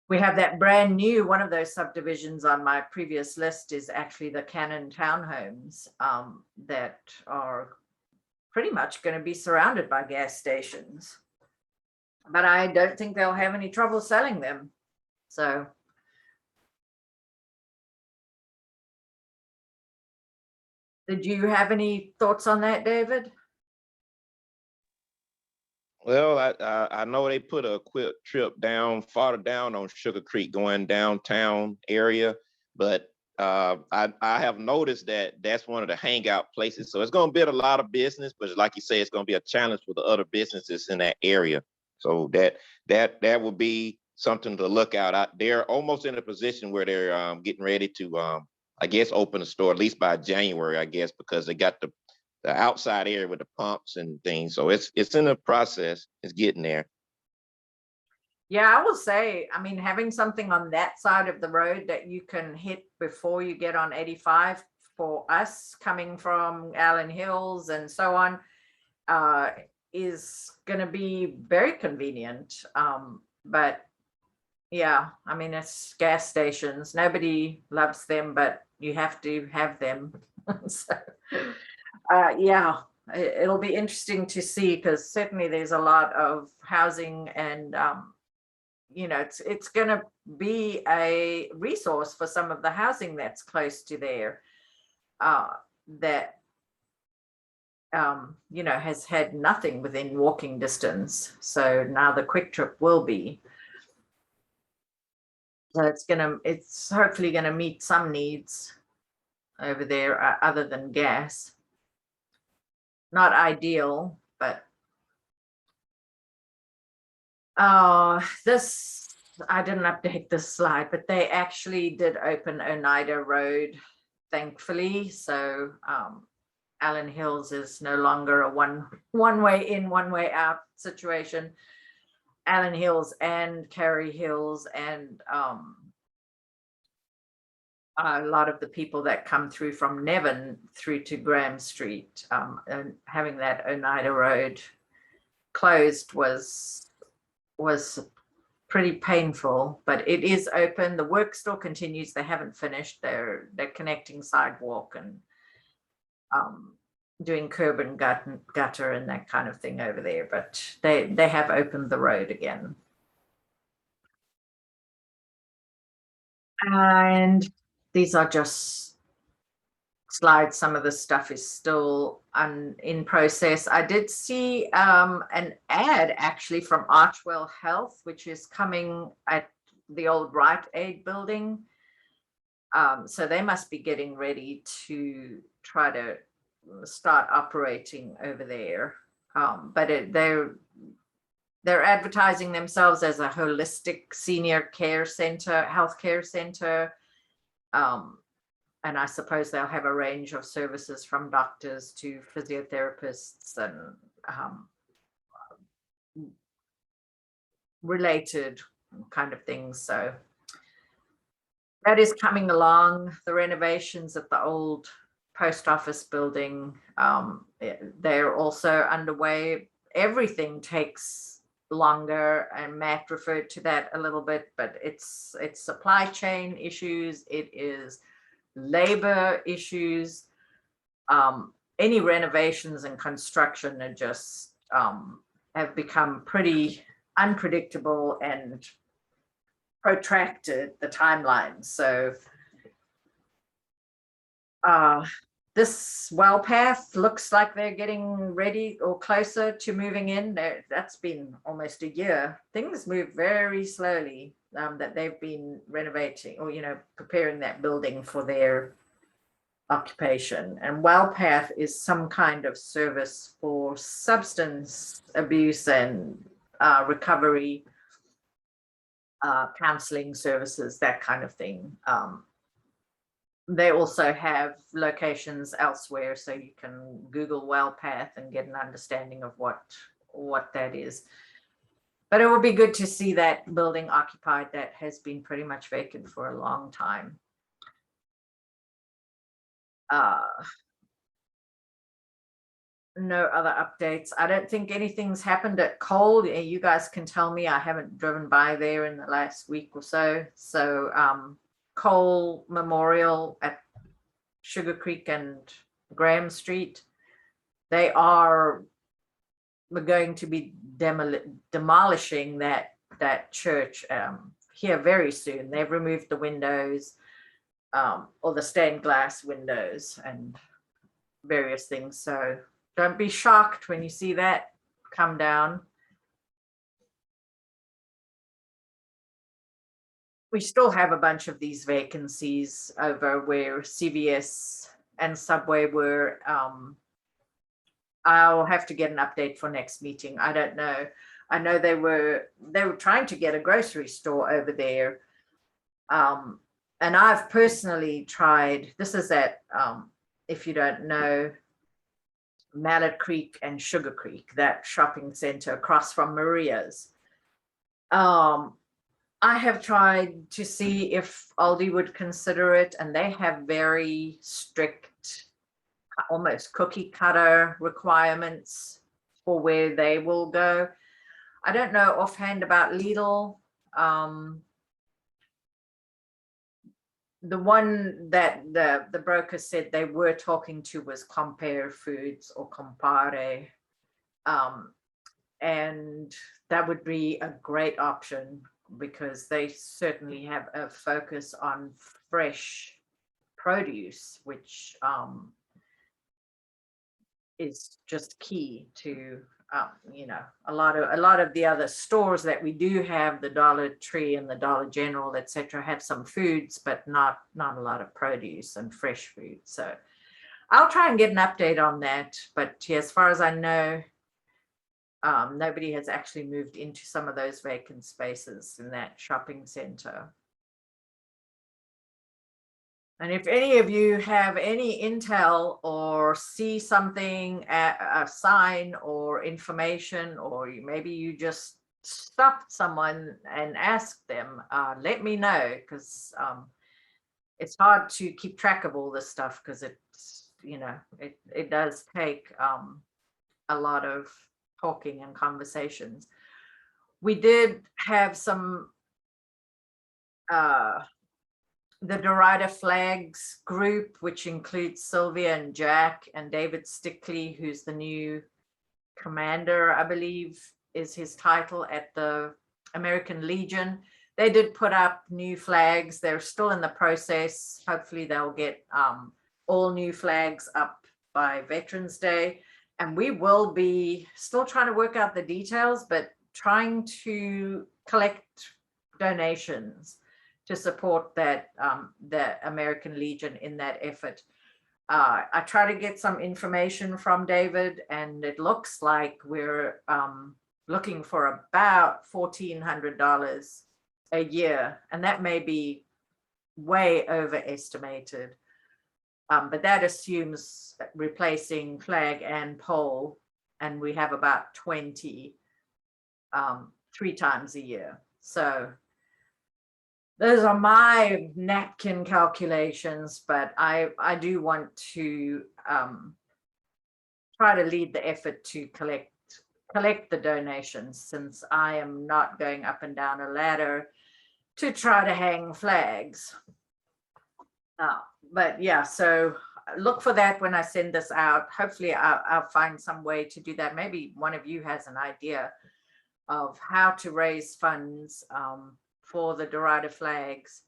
Speaker 1: we have that brand new, one of those subdivisions on my previous list is actually the Cannon townhomes that are pretty much going to be surrounded by gas stations, but I don't think they'll have any trouble selling them. So did you have any thoughts on that, David?
Speaker 5: Well, I know they put a Quick Trip down farther down on Sugar Creek going downtown area, but I have noticed that that's one of the hangout places. So it's going to build a lot of business, but like you say, it's going to be a challenge for the other businesses in that area. So that will be something to look out. They're almost in a position where they're getting ready to, I guess, open a store, at least by January, I guess, because they got the outside area with the pumps and things. So it's in the process. It's getting there.
Speaker 1: Yeah, I will say, I mean, having something on that side of the road that you can hit before you get on 85 for us coming from Allen Hills and so on is going to be very convenient. But yeah, I mean, it's gas stations. Nobody loves them, but you have to have them. So yeah, it'll be interesting to see, because certainly there's a lot of housing and you know, it's going to be a resource for some of the housing that's close to there that you know, has had nothing within walking distance. So now the quick trip will be. So it's hopefully gonna meet some needs over there other than gas. Not ideal, but this, I didn't update this slide, but they actually did open Oneida Road, thankfully. So Allen Hills is no longer a one way in, one way out situation. Allen Hills and Carey Hills and a lot of the people that come through from Nevin through to Graham Street, and having that Oneida Road closed was pretty painful, but it is open. The work still continues. They haven't finished. They're connecting sidewalk and doing curb and gutter and that kind of thing over there, but they have opened the road again. And these are just slides. Some of the stuff is still in process. I did see an ad actually from Archwell Health, which is coming at the old Rite Aid building. So they must be getting ready to try to start operating over there. But they're advertising themselves as a holistic senior care center, healthcare center. And I suppose they'll have a range of services from doctors to physiotherapists and related kind of things. So that is coming along. The renovations at the old post office building, they're also underway. Everything takes longer, and Matt referred to that a little bit, but it's supply chain issues, it is labor issues. Any renovations and construction are just have become pretty unpredictable and protracted, the timeline. So this well path looks like they're getting ready or closer to moving in. That's been almost a year. Things move very slowly, that they've been renovating or, you know, preparing that building for their occupation. And well path is some kind of service for substance abuse and recovery, counseling services, that kind of thing. They also have locations elsewhere, so you can Google WellPath and get an understanding of what that is. But it will be good to see that building occupied that has been pretty much vacant for a long time. No other updates. I don't think anything's happened at Cole. You guys can tell me. I haven't driven by there in the last week or so. So Cole Memorial at Sugar Creek and Graham Street, they are going to be demolishing that church here very soon. They've removed the windows, or the stained glass windows and various things. So don't be shocked when you see that come down. We still have a bunch of these vacancies over where CVS and Subway were. I'll have to get an update for next meeting. I don't know. I know they were trying to get a grocery store over there. And I've personally tried, this is at, if you don't know, Mallet Creek and Sugar Creek, that shopping center across from Maria's. I have tried to see if Aldi would consider it, and they have very strict, almost cookie cutter requirements for where they will go. I don't know offhand about Lidl. The one that the broker said they were talking to was Compare Foods or Compare. And that would be a great option. because they certainly have a focus on fresh produce, which is just key to a lot of the other stores that we do have, the Dollar Tree and the Dollar General, etc., have some foods, but not a lot of produce and fresh food. So I'll try and get an update on that. But yeah, as far as I know, nobody has actually moved into some of those vacant spaces in that shopping center. And if any of you have any intel or see something, a sign or information, or maybe you just stopped someone and asked them, let me know, because it's hard to keep track of all this stuff, because it's, it does take a lot of talking and conversations. We did have some the Derita Flags group, which includes Sylvia and Jack and David Stickley, who's the new commander, I believe is his title, at the American Legion. They did put up new flags. They're still in the process. Hopefully they'll get all new flags up by Veterans Day. And we will be still trying to work out the details, but trying to collect donations to support that the American Legion in that effort. I try to get some information from David, and it looks like we're looking for about $1,400 a year, and that may be way overestimated. But that assumes replacing flag and pole, and we have about 20 3 times a year. So those are my napkin calculations, but I do want to try to lead the effort to collect the donations, since I am not going up and down a ladder to try to hang flags. But yeah, so look for that when I send this out. Hopefully I'll find some way to do that. Maybe one of you has an idea of how to raise funds for the Derita Flags.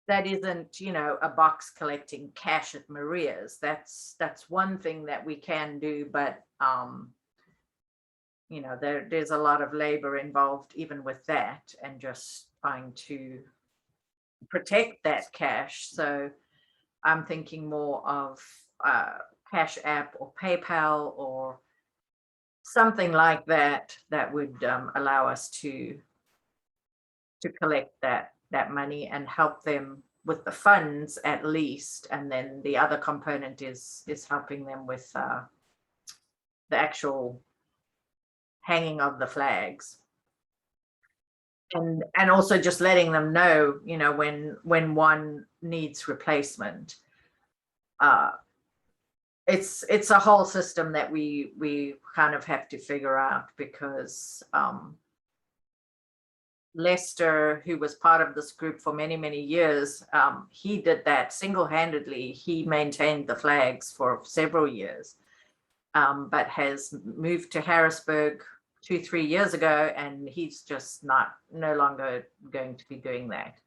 Speaker 1: That isn't, a box collecting cash at Maria's. That's one thing that we can do, but there's a lot of labor involved even with that, and just trying to protect that cash. So I'm thinking more of Cash App or PayPal or something like that would allow us to collect that money and help them with the funds at least. And then the other component is helping them with the actual hanging of the flags. And also just letting them know, when one needs replacement. It's a whole system that we kind of have to figure out, because Lester, who was part of this group for many, many years, he did that single-handedly. He maintained the flags for several years, but has moved to Harrisburg 2-3 years ago, and he's just no longer going to be doing that.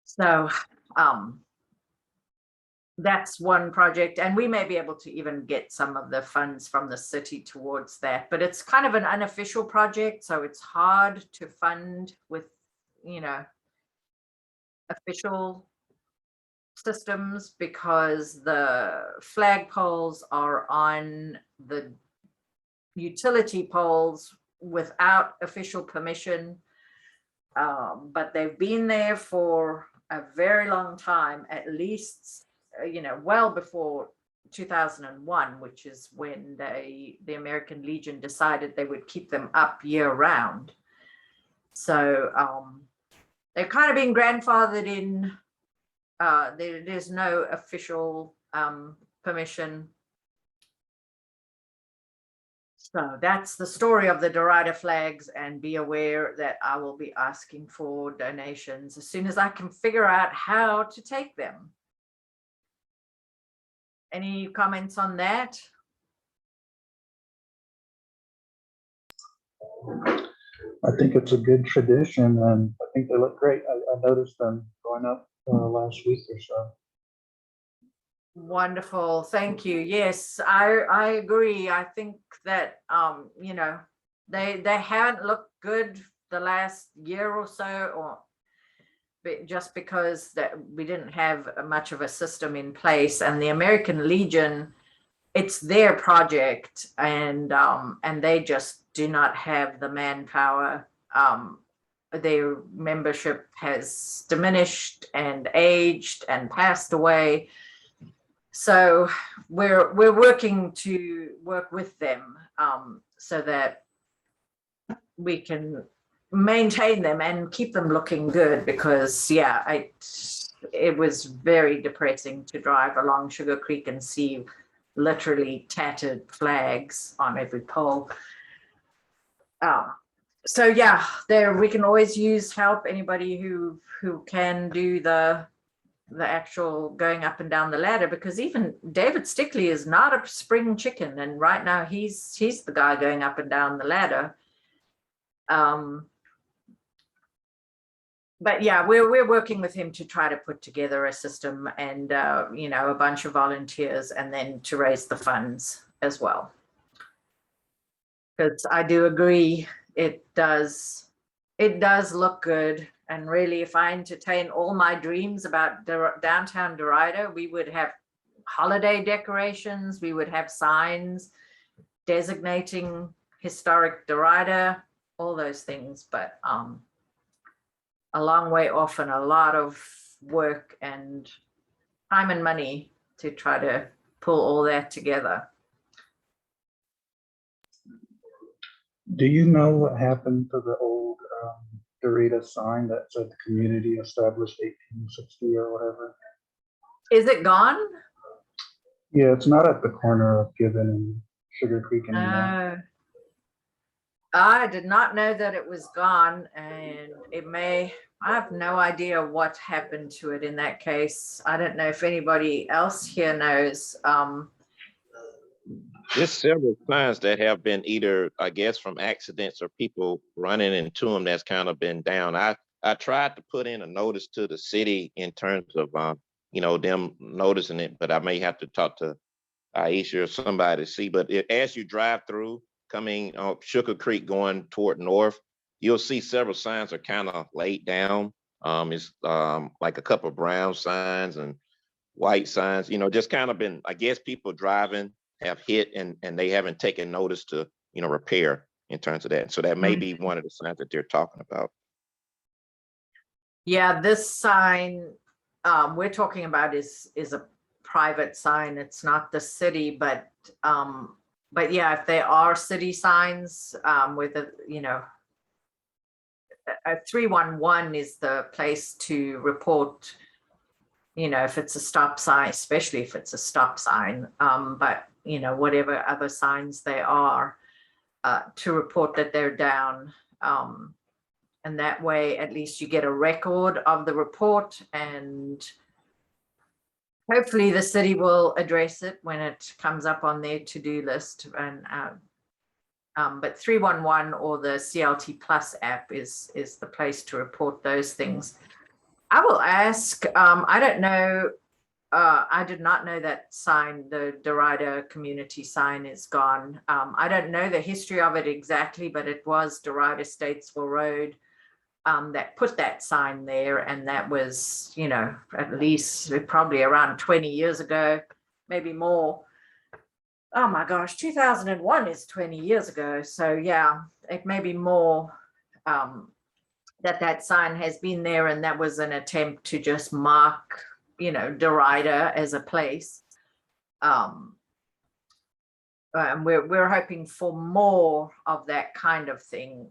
Speaker 1: So that's one project, and we may be able to even get some of the funds from the city towards that, but it's kind of an unofficial project, so it's hard to fund with official systems, because the flag poles are on the utility poles without official permission, but they've been there for a very long time, at least well before 2001, which is when the American Legion decided they would keep them up year round. So they're kind of being grandfathered in. There's no official permission. So that's the story of the Derita Flags, and be aware that I will be asking for donations as soon as I can figure out how to take them. Any comments on that?
Speaker 14: I think it's a good tradition, and I think they look great. I noticed them going up last week or so.
Speaker 1: Wonderful, thank you. Yes, I agree. I think that you know, they haven't looked good the last year or so, or just because that we didn't have much of a system in place. And the American Legion, it's their project, and they just do not have the manpower. Their membership has diminished and aged and passed away. So we're working to work with them so that we can maintain them and keep them looking good, because yeah, it was very depressing to drive along Sugar Creek and see literally tattered flags on every pole. So yeah, we can always use help. Anybody who can do the actual going up and down the ladder, because even David Stickley is not a spring chicken, and right now he's the guy going up and down the ladder. But yeah, we're working with him to try to put together a system, and you know, a bunch of volunteers, and then to raise the funds as well. Because I do agree, it does look good. And really, if I entertain all my dreams about downtown Derita, we would have holiday decorations, we would have signs designating historic Derita, all those things. But a long way off, and a lot of work and time and money to try to pull all that together.
Speaker 14: Do you know what happened to the old Derita sign that said the community established 1860 or whatever?
Speaker 1: Is it gone?
Speaker 14: Yeah, it's not at the corner of Gibbon and Sugar Creek anymore.
Speaker 1: I did not know that it was gone, and I have no idea what happened to it in that case. I don't know if anybody else here knows.
Speaker 5: There's several signs that have been either, I guess, from accidents or people running into them that's kind of been down. I tried to put in a notice to the city in terms of, you know, them noticing it, but I may have to talk to Aisha or somebody to see. But as you drive through, coming up Sugar Creek going toward north, you'll see several signs are kind of laid down. It's like a couple of brown signs and white signs, you know, just kind of been, I guess people driving have hit and they haven't taken notice to, you know, repair in terms of that. So that may be one of the signs that they're talking about.
Speaker 1: Yeah, this sign we're talking about is a private sign. It's not the city, but yeah, if there are city signs with a, you know, a 311 is the place to report, you know, if it's a stop sign, especially if it's a stop sign, but you know, whatever other signs they are, to report that they're down. And that way, at least you get a record of the report, and hopefully the city will address it when it comes up on their to-do list. And but 311 or the CLT Plus app is the place to report those things. I will ask, I don't know, I did not know that sign, the Derita community sign, is gone. I don't know the history of it exactly, but it was Derita Statesville Road that put that sign there, and that was, you know, at least probably around 20 years ago, maybe more. Oh my gosh, 2001 is 20 years ago. So yeah, it may be more that sign has been there, and that was an attempt to just mark, you know, Derita as a place. And we're hoping for more of that kind of thing.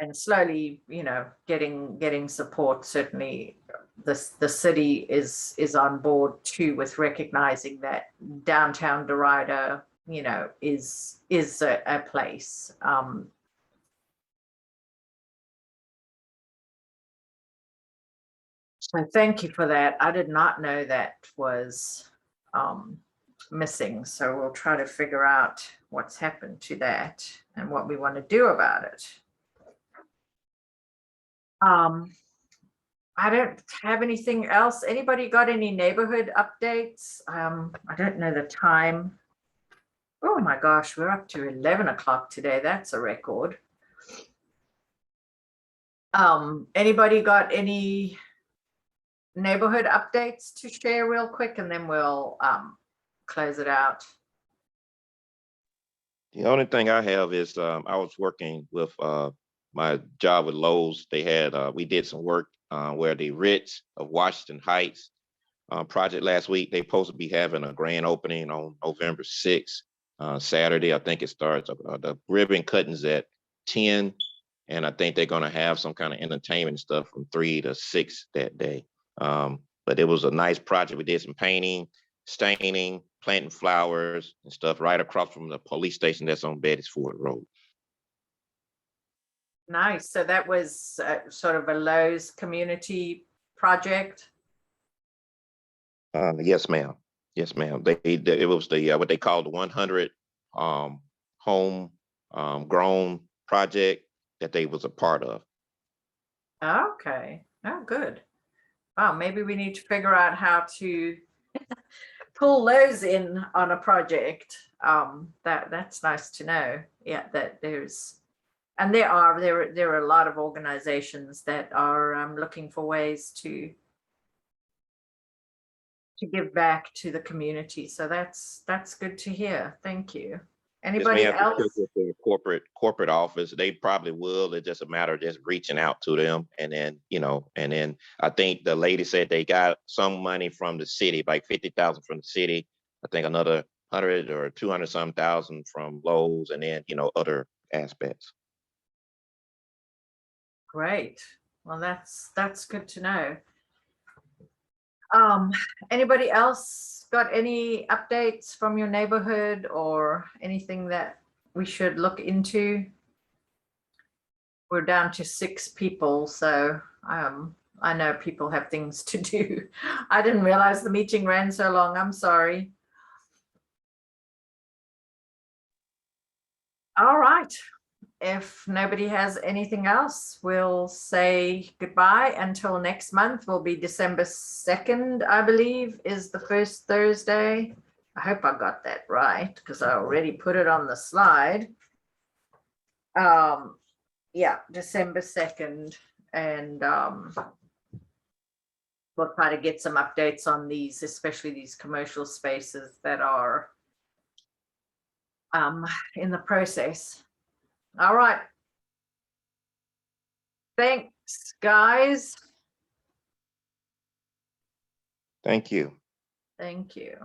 Speaker 1: And slowly, you know, getting support. Certainly the city is on board too, with recognizing that downtown Derita, you know, is a place. So thank you for that. I did not know that was missing. So we'll try to figure out what's happened to that and what we want to do about it. I don't have anything else. Anybody got any neighborhood updates? I don't know the time. Oh my gosh, we're up to 11 o'clock today. That's a record. Anybody got any neighborhood updates to share real quick, and then we'll close it out.
Speaker 5: The only thing I have is I was working with my job with Lowe's. They had we did some work where the Ritz of Washington Heights project last week. They supposed to be having a grand opening on November 6th, Saturday. I think it starts. The ribbon cutting's at 10, and I think they're going to have some kind of entertainment stuff from 3 to 6 that day. But it was a nice project. We did some painting, staining, planting flowers and stuff right across from the police station that's on Betty's Ford Road.
Speaker 1: Nice. So that was sort of a Lowe's community project.
Speaker 5: Yes, ma'am. Yes, ma'am. It was the what they call the 100 home grown project that they was a part of.
Speaker 1: Okay. Oh, good. Wow, maybe we need to figure out how to pull those in on a project. That's nice to know. Yeah, that there's, and there are a lot of organizations that are looking for ways to give back to the community. So that's good to hear. Thank you. Anybody else?
Speaker 5: With the corporate office, they probably will. It's just a matter of just reaching out to them, and then and then I think the lady said they got some money from the city, like 50,000 from the city. I think another 100 or 200 some thousand from Lowe's, and then other aspects.
Speaker 1: Great. Well, that's good to know. Anybody else got any updates from your neighborhood or anything that we should look into? We're down to 6 people, so I know people have things to do. I didn't realize the meeting ran so long. I'm sorry. All right. If nobody has anything else, we'll say goodbye until next month. Will be December 2nd, I believe, is the first Thursday. I hope I got that right because I already put it on the slide. Yeah, December 2nd, and we'll try to get some updates on these, especially these commercial spaces that are in the process. All right. Thanks, guys.
Speaker 5: Thank you.
Speaker 1: Thank you.